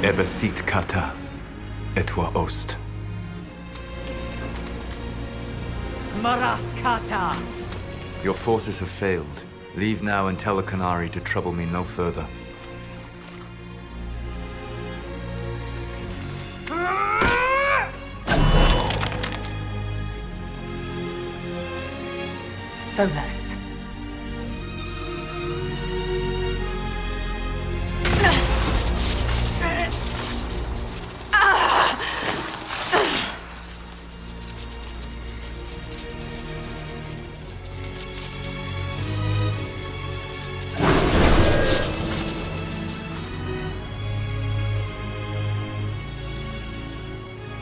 Ebesit kata, etwa ost. Maraskata! Your forces have failed. Leave now and tell the Qunari to trouble me no further. Solus.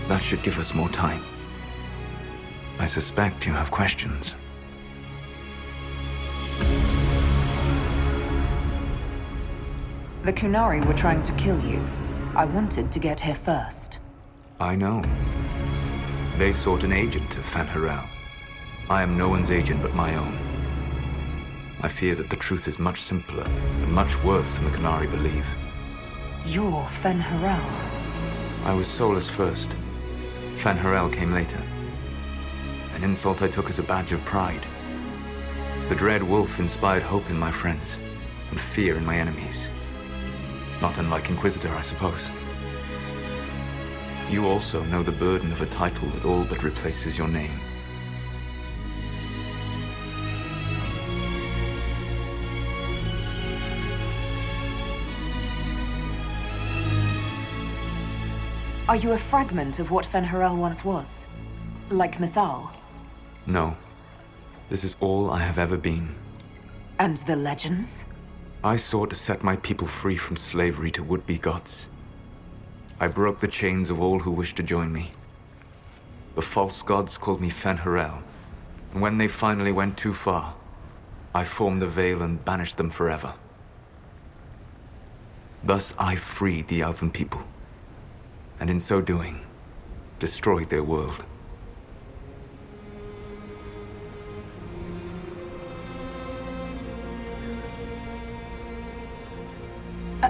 That should give us more time. I suspect you have questions. The Qunari were trying to kill you. I wanted to get here first. I know. They sought an agent of Fan Harel. I am no one's agent but my own. I fear that the truth is much simpler and much worse than the Qunari believe. You're Fen Harel. I was Solus first. Fan Harel came later. An insult I took as a badge of pride. The Dread Wolf inspired hope in my friends, and fear in my enemies. Not unlike Inquisitor, I suppose. You also know the burden of a title that all but replaces your name. Are you a fragment of what Fen Harel once was? Like Mythal? No. This is all I have ever been. And the legends? I sought to set my people free from slavery to would-be gods. I broke the chains of all who wished to join me. The false gods called me Fen Harel, and when they finally went too far, I formed the Veil and banished them forever. Thus I freed the Elven people, and in so doing, destroyed their world.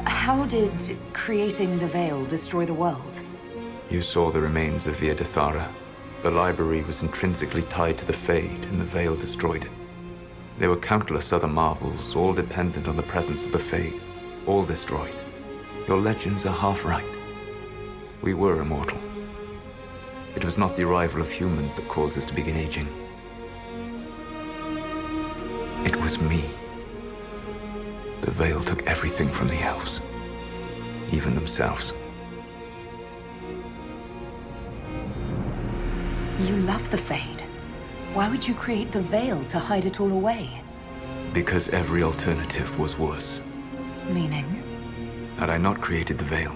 How did creating the Veil destroy the world? You saw the remains of Via de Thara. The library was intrinsically tied to the Fade, and the Veil destroyed it. There were countless other marvels, all dependent on the presence of the Fade, all destroyed. Your legends are half right. We were immortal. It was not the arrival of humans that caused us to begin aging. It was me. The Veil took everything from the elves, even themselves. You love the Fade. Why would you create the Veil to hide it all away? Because every alternative was worse. Meaning? Had I not created the Veil,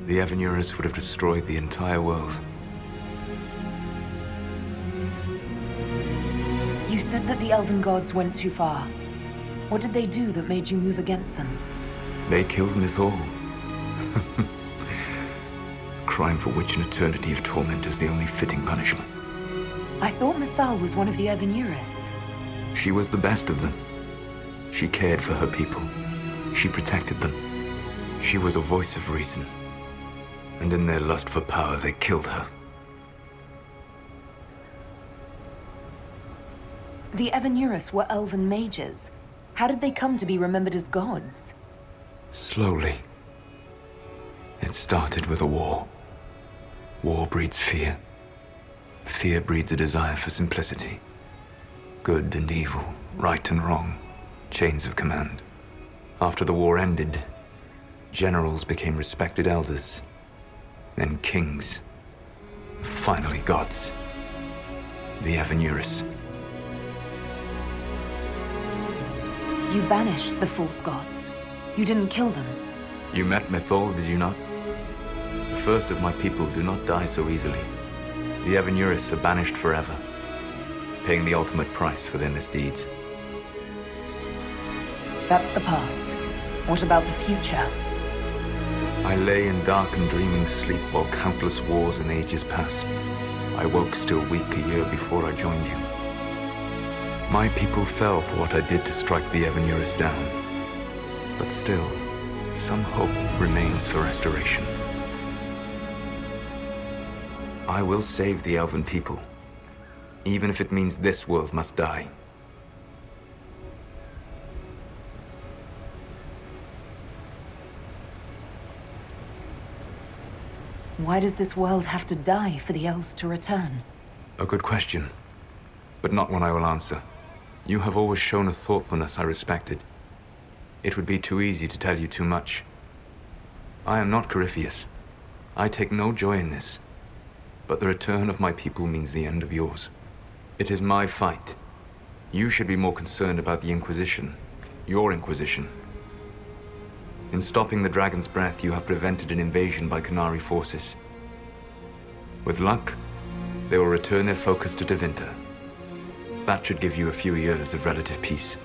the Evanurus would have destroyed the entire world. You said that the Elven gods went too far. What did they do that made you move against them? They killed Mythal. Crime for which an eternity of torment is the only fitting punishment. I thought Mythal was one of the Evanurus. She was the best of them. She cared for her people. She protected them. She was a voice of reason. And in their lust for power, they killed her. The Evanurus were elven mages. How did they come to be remembered as gods? Slowly. It started with a war. War breeds fear. Fear breeds a desire for simplicity. Good and evil, right and wrong, chains of command. After the war ended, generals became respected elders, then kings, finally gods. The Evanurus. You banished the false gods. You didn't kill them. You met Mythal, did you not? The first of my people do not die so easily. The Evanurus are banished forever, paying the ultimate price for their misdeeds. That's the past. What about the future? I lay in dark and dreaming sleep while countless wars and ages passed. I woke still weak a year before I joined you. My people fell for what I did to strike the Evanurus down. But still, some hope remains for restoration. I will save the Elven people, even if it means this world must die. Why does this world have to die for the elves to return? A good question, but not one I will answer. You have always shown a thoughtfulness I respected. It would be too easy to tell you too much. I am not Corypheus. I take no joy in this. But the return of my people means the end of yours. It is my fight. You should be more concerned about the Inquisition. Your Inquisition. In stopping the Dragon's Breath, you have prevented an invasion by Qunari forces. With luck, they will return their focus to Tevinter. That should give you a few years of relative peace.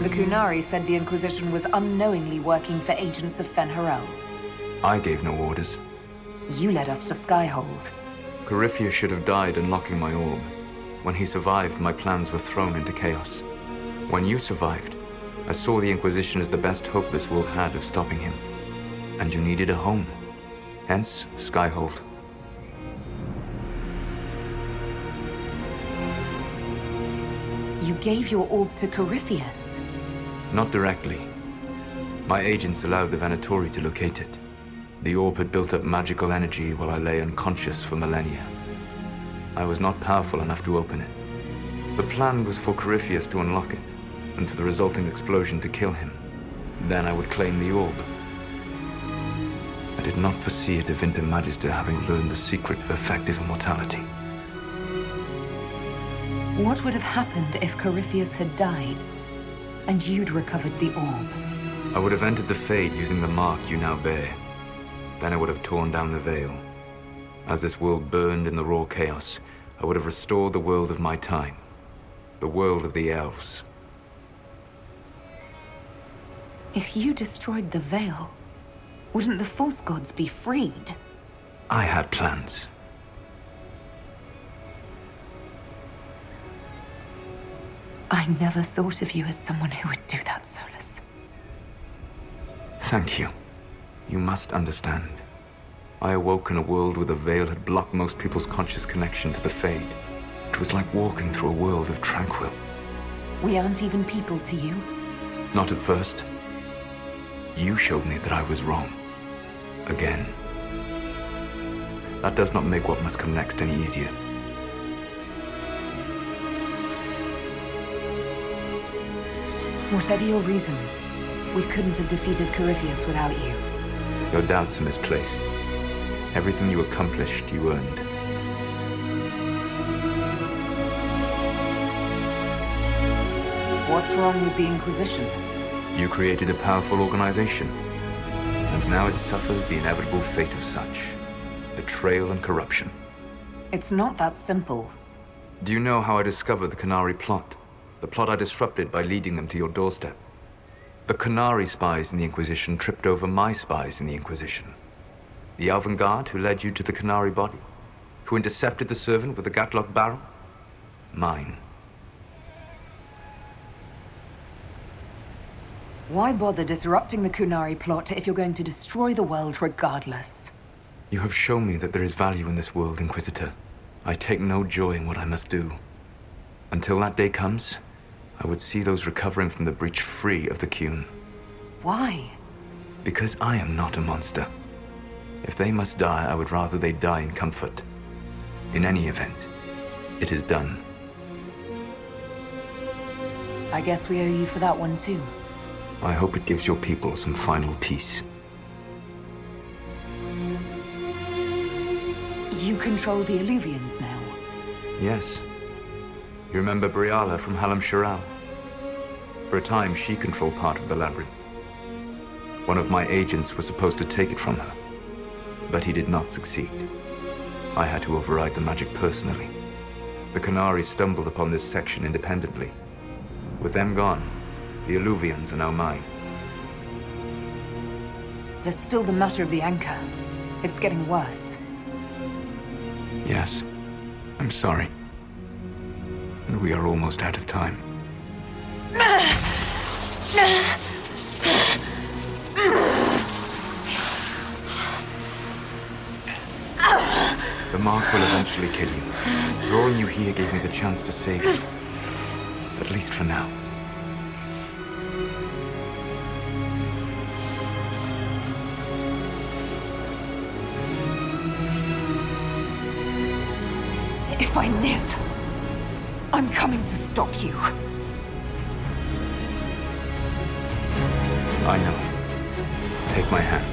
The Qunari said the Inquisition was unknowingly working for agents of Fen'Harel. I gave no orders. You led us to Skyhold. Corypheus should have died unlocking my orb. When he survived, my plans were thrown into chaos. When you survived, I saw the Inquisition as the best hope this world had of stopping him. And you needed a home. Hence, Skyhold. You gave your orb to Corypheus? Not directly. My agents allowed the Venatori to locate it. The orb had built up magical energy while I lay unconscious for millennia. I was not powerful enough to open it. The plan was for Corypheus to unlock it, and for the resulting explosion to kill him. Then I would claim the orb. I did not foresee a Tevinter Magister having learned the secret of effective immortality. What would have happened if Corypheus had died, and you'd recovered the orb? I would have entered the Fade using the mark you now bear. Then I would have torn down the veil. As this world burned in the raw chaos, I would have restored the world of my time. The world of the elves. If you destroyed the veil, wouldn't the false gods be freed? I had plans. I never thought of you as someone who would do that, Solus. Thank you. You must understand. I awoke in a world where the veil had blocked most people's conscious connection to the Fade. It was like walking through a world of tranquil. We aren't even people to you? Not at first. You showed me that I was wrong. Again. That does not make what must come next any easier. Whatever your reasons, we couldn't have defeated Corypheus without you. Your doubts are misplaced. Everything you accomplished, you earned. What's wrong with the Inquisition? You created a powerful organization, and now it suffers the inevitable fate of such. Betrayal and corruption. It's not that simple. Do you know how I discovered the Qunari plot? The plot I disrupted by leading them to your doorstep. The Qunari spies in the Inquisition tripped over my spies in the Inquisition. The Elven Guard who led you to the Qunari body? Who intercepted the servant with the Gatlock barrel? Mine. Why bother disrupting the Qunari plot if you're going to destroy the world regardless? You have shown me that there is value in this world, Inquisitor. I take no joy in what I must do. Until that day comes, I would see those recovering from the breach free of the Qun. Why? Because I am not a monster. If they must die, I would rather they die in comfort. In any event, it is done. I guess we owe you for that one too. I hope it gives your people some final peace. You control the Illuvians now? Yes. You remember Briala from Halam Shiral? For a time, she controlled part of the labyrinth. One of my agents was supposed to take it from her, but he did not succeed. I had to override the magic personally. The Qunari stumbled upon this section independently. With them gone, the Illuvians are now mine. There's still the matter of the anchor. It's getting worse. Yes. I'm sorry. And and we are almost out of time. The mark will eventually kill you. Drawing you here gave me the chance to save you. At least for now. If I live, I'm coming to stop you. I know. Take my hand.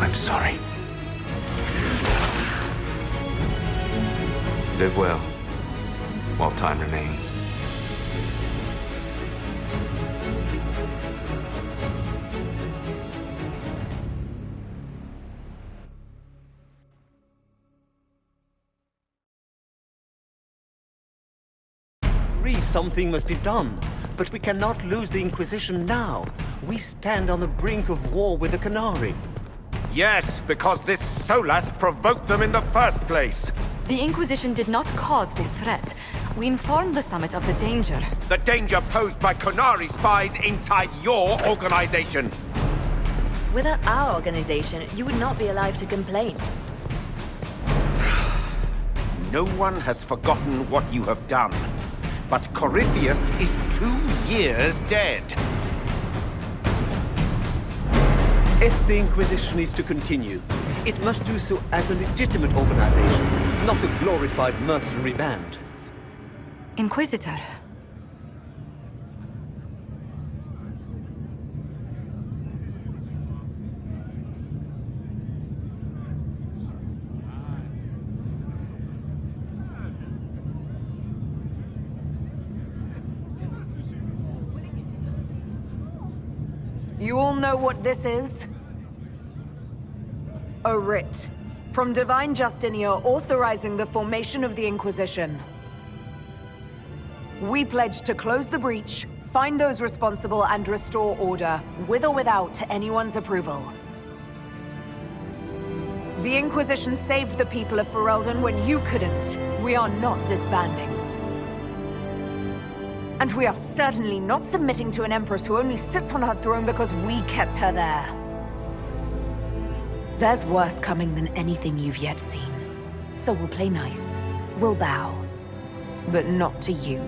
I'm sorry. Live well, while time remains. Something must be done, but we cannot lose the Inquisition now. We stand on the brink of war with the Qunari. Yes, because this Solas provoked them in the first place. The Inquisition did not cause this threat. We informed the Summit of the danger. The danger posed by Qunari spies inside your organization. Without our organization, you would not be alive to complain. No one has forgotten what you have done. But Corypheus is 2 years dead. If the Inquisition is to continue, it must do so as a legitimate organization, not a glorified mercenary band. Inquisitor. You all know what this is? A writ from Divine Justinia authorizing the formation of the Inquisition. We pledge to close the breach, find those responsible, and restore order, with or without anyone's approval. The Inquisition saved the people of Ferelden when you couldn't. We are not disbanding. And we are certainly not submitting to an Empress who only sits on her throne because we kept her there. There's worse coming than anything you've yet seen. So we'll play nice. We'll bow. But not to you.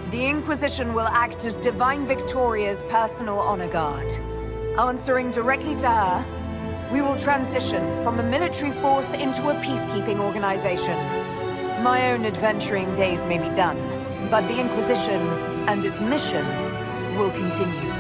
The Inquisition will act as Divine Victoria's personal honor guard. Answering directly to her, we will transition from a military force into a peacekeeping organization. My own adventuring days may be done, but the Inquisition and its mission will continue.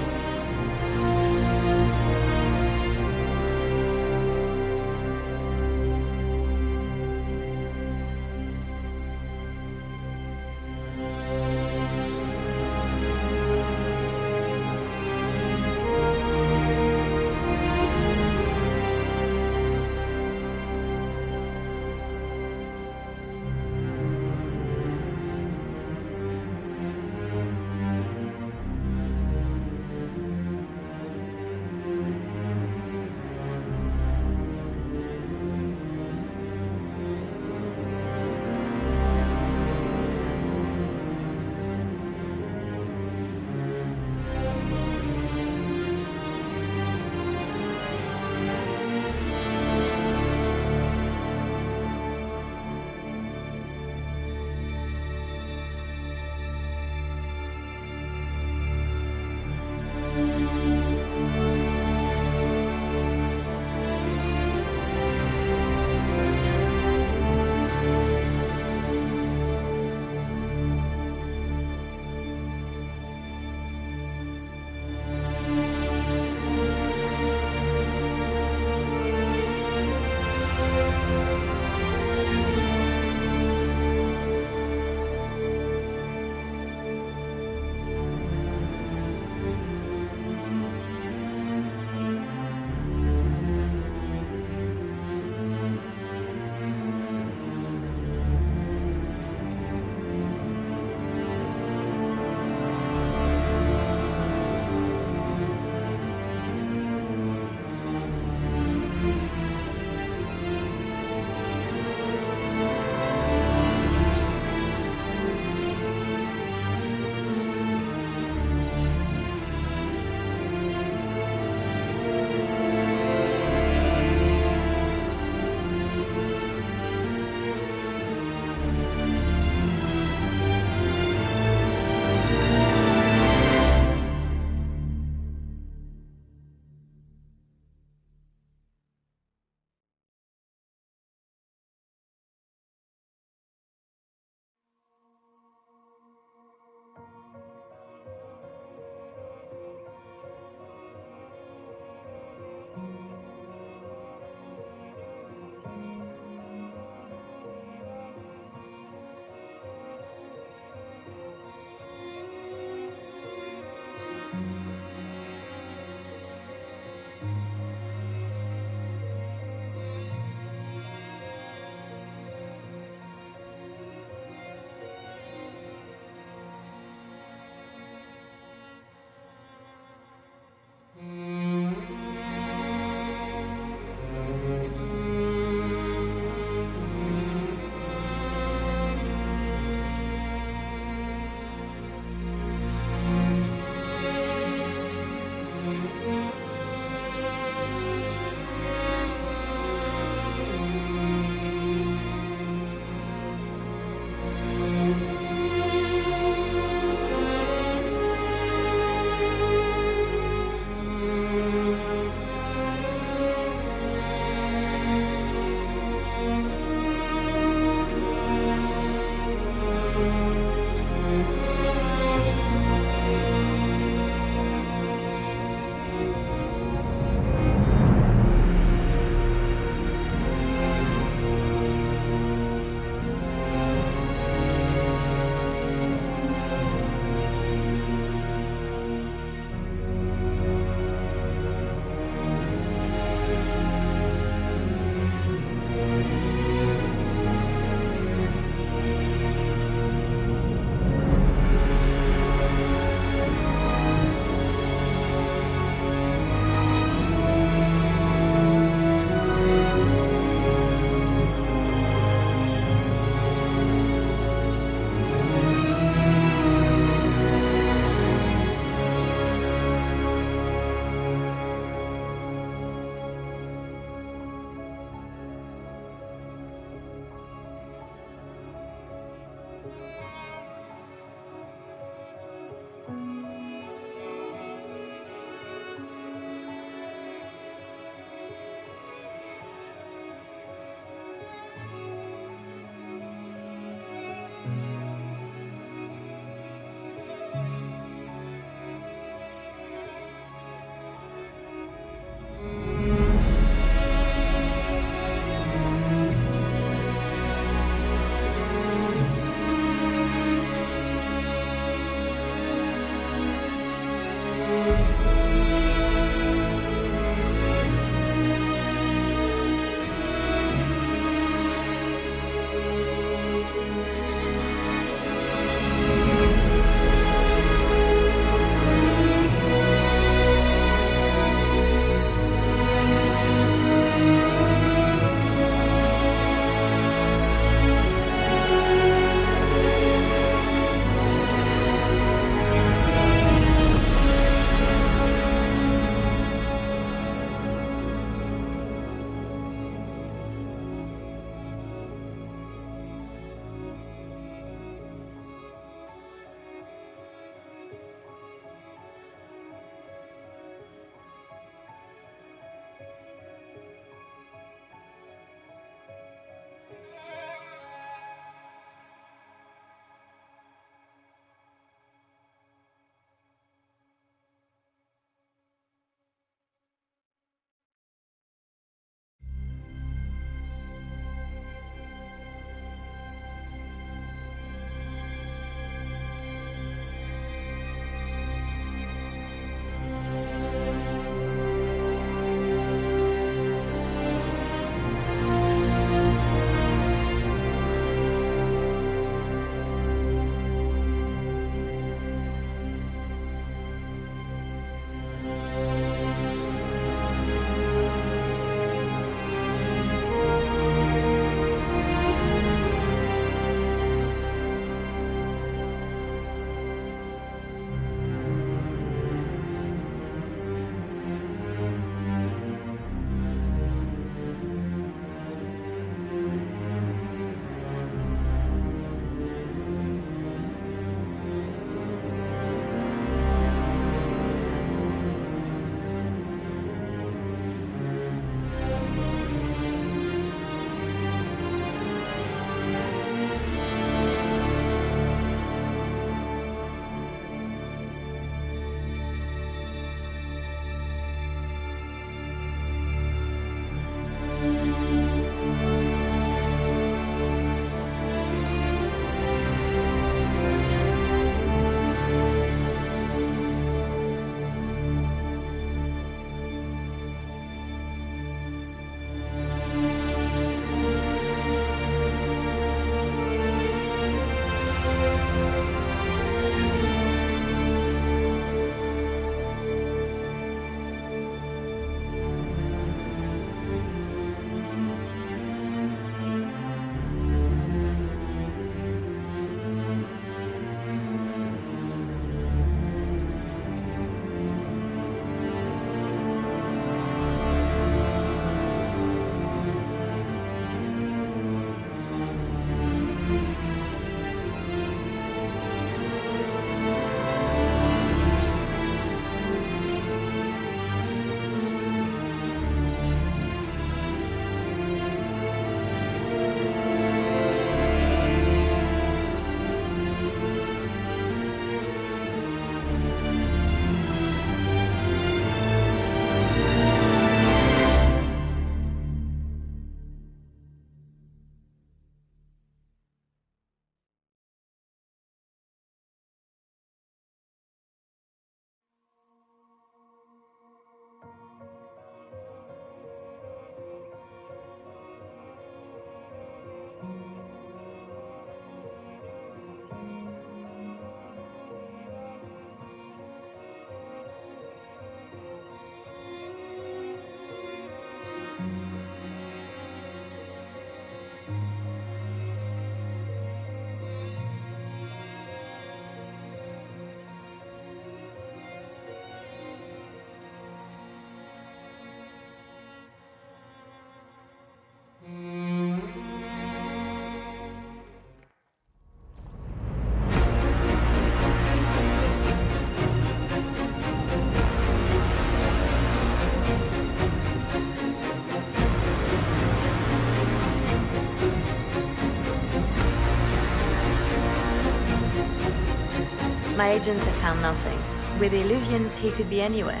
My agents have found nothing. With the Illuvians, he could be anywhere.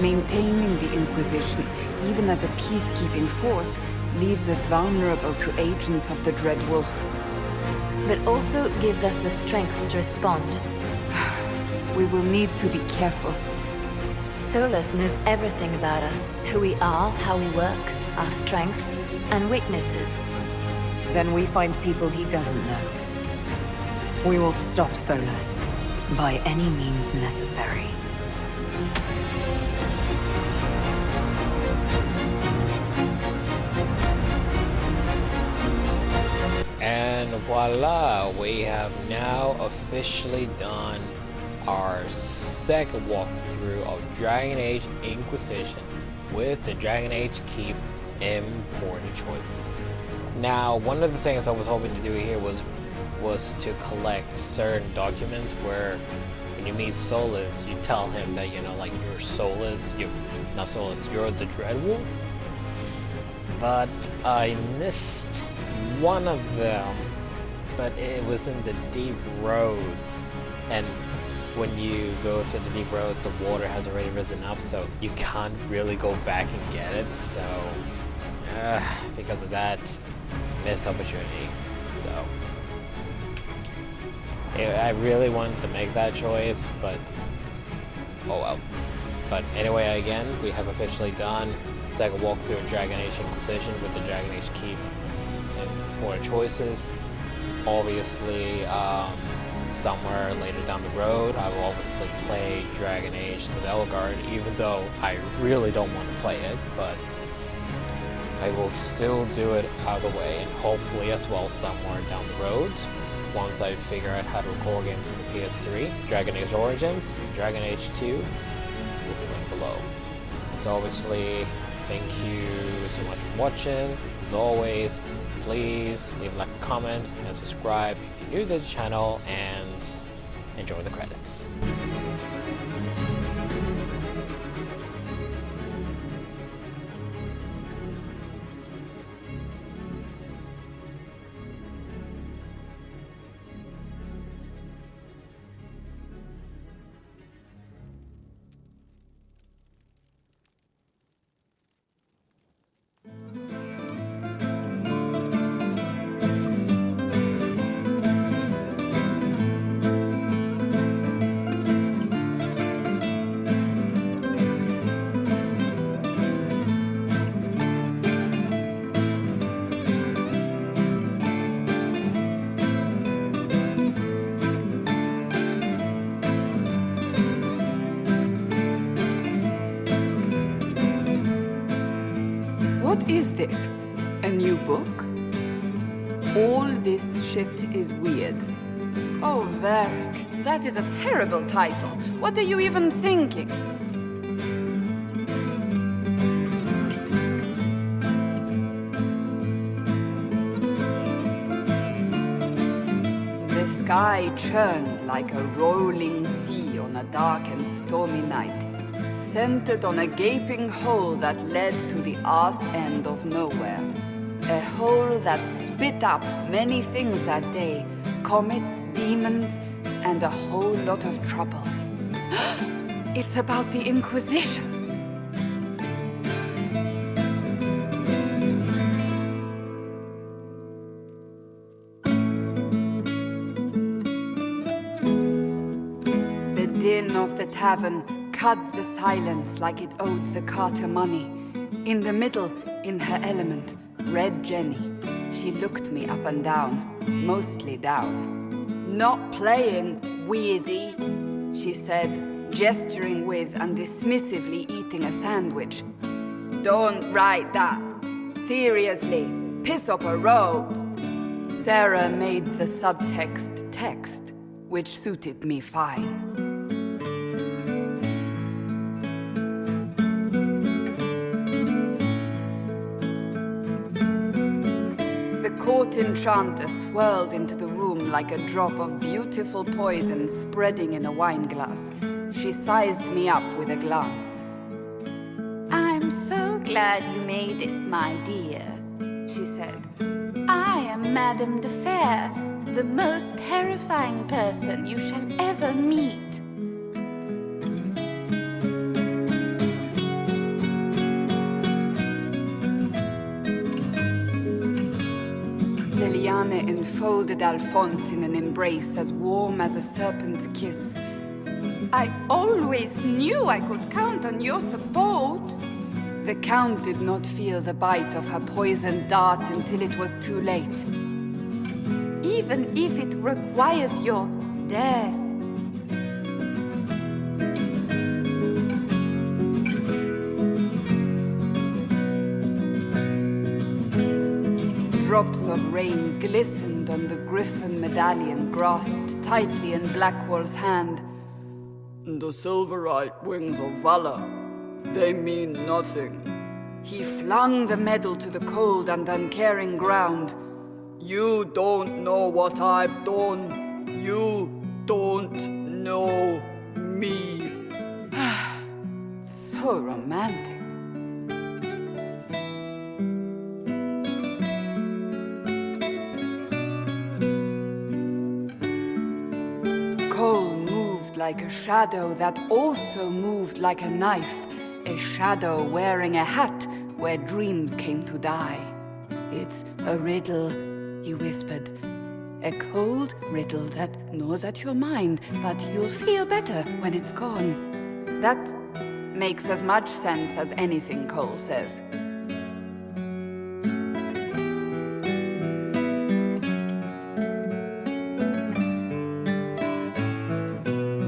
Maintaining the Inquisition, even as a peacekeeping force, leaves us vulnerable to agents of the Dread Wolf. But also gives us the strength to respond. We will need to be careful. Solus knows everything about us. Who we are, how we work, our strengths and weaknesses. Then we find people he doesn't know. We will stop Solus, by any means necessary. And voila, we have now officially done our second walkthrough of Dragon Age Inquisition with the Dragon Age Keep important choices. Now, one of the things I was hoping to do here was to collect certain documents where when you meet Solus, you tell him that, you know, like, you're Solus, not Solus, you're the Dreadwolf. But I missed one of them, but it was in the deep roads, and when you go through the deep roads, the water has already risen up, so you can't really go back and get it. So because of that, missed opportunity. So I really wanted to make that choice, but oh well. But anyway, again, we have officially done second walkthrough of Dragon Age Inquisition with the Dragon Age Keep important choices. Obviously, somewhere later down the road, I will obviously play Dragon Age The Velguard, even though I really don't want to play it, but I will still do it out of the way, and hopefully as well somewhere down the road, once I figure out how to record games on the PS3, Dragon Age Origins, Dragon Age 2, will be linked below. So obviously, thank you so much for watching. As always, please leave a like, a comment, and subscribe if you're new to the channel, and enjoy the credits. What is this? A new book? All this shit is weird. Oh, Varric, that is a terrible title. What are you even thinking? The sky churned like a rolling sea on a dark and stormy night, centered on a gaping hole that led to the arse end of nowhere. A hole that spit up many things that day, comets, demons, and a whole lot of trouble. It's about the Inquisition. The din of the tavern cut the silence like it owed the carter money. In the middle, in her element, Red Jenny. She looked me up and down, mostly down. Not playing, weirdy, she said, gesturing with and dismissively eating a sandwich. Don't write that. Seriously, piss up a robe. Sarah made the subtext text, which suited me fine. Court enchanter swirled into the room like a drop of beautiful poison spreading in a wineglass. She sized me up with a glance. I'm so glad you made it, my dear, she said. I am Madame de Fair, the most terrifying person you shall ever meet. Liliane enfolded Alphonse in an embrace as warm as a serpent's kiss. I always knew I could count on your support. The Count did not feel the bite of her poisoned dart until it was too late. Even if it requires your death. Drops of rain glistened on the griffin medallion grasped tightly in Blackwall's hand. The silverite wings of valor, they mean nothing. He flung the medal to the cold and uncaring ground. You don't know what I've done. You don't know me. So romantic. Cole moved like a shadow that also moved like a knife. A shadow wearing a hat where dreams came to die. It's a riddle, he whispered. A cold riddle that gnaws at your mind, but you'll feel better when it's gone. That makes as much sense as anything Cole says.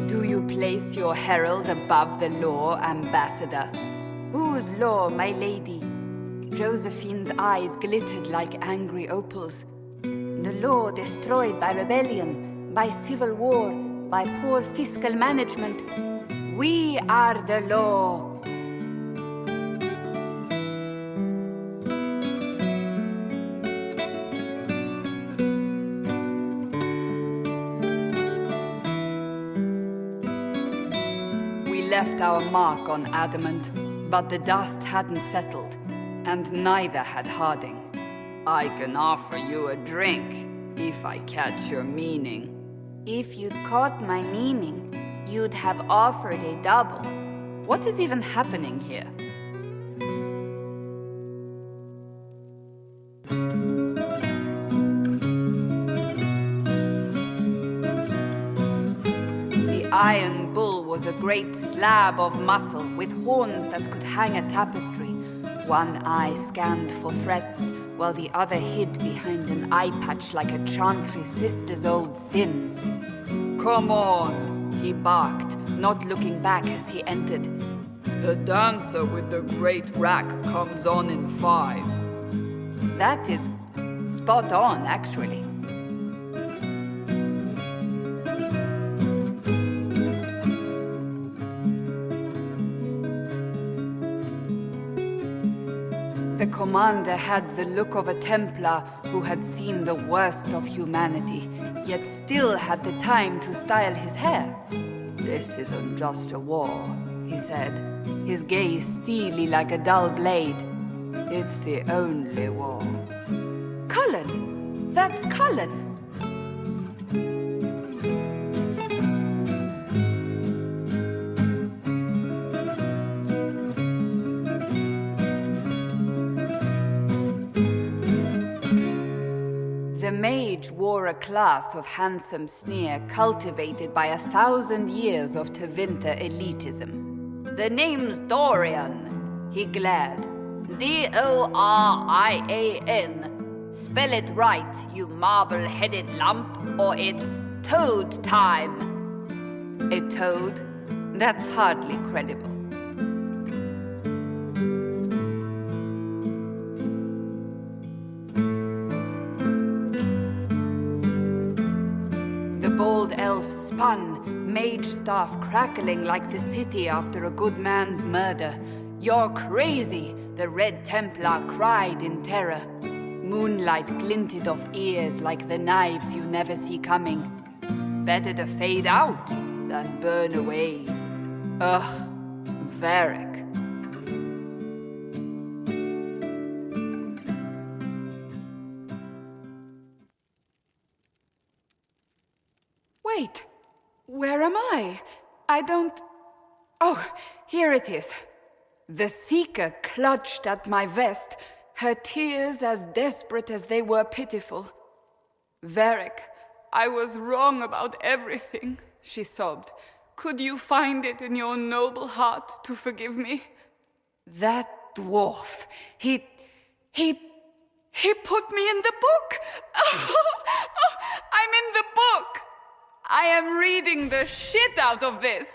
Do you place your herald above the law, Ambassador? Whose law, my lady? Josephine's eyes glittered like angry opals. The law destroyed by rebellion, by civil war, by poor fiscal management. We are the law. We left our mark on adamant, but the dust hadn't settled, and neither had Harding. I can offer you a drink, if I catch your meaning. If you'd caught my meaning, you'd have offered a double. What is even happening here? The Iron Bull was a great slab of muscle with horns that could hang a tapestry. One eye scanned for threats, while the other hid behind an eye patch like a chantry sister's old sins. Come on, he barked, not looking back as he entered. The dancer with the great rack comes on in 5. That is spot on, actually. The commander had the look of a Templar who had seen the worst of humanity, yet still had the time to style his hair. This isn't just a war, he said, his gaze steely like a dull blade. It's the only war. Cullen! That's Cullen! The mage wore a class of handsome sneer cultivated by 1,000 years of Tevinter elitism. The name's Dorian, he glared. D-O-R-I-A-N. Spell it right, you marble-headed lump, or it's toad time. A toad? That's hardly credible. The bold elf spun, mage staff crackling like the city after a good man's murder. You're crazy, the Red Templar cried in terror. Moonlight glinted off ears like the knives you never see coming. Better to fade out than burn away. Ugh, Varric. Wait, where am I? I don't... Oh, here it is. The Seeker clutched at my vest, her tears as desperate as they were pitiful. Varric, I was wrong about everything, she sobbed. Could you find it in your noble heart to forgive me? That dwarf, he put me in the book! I'm in the book! I am reading the shit out of this!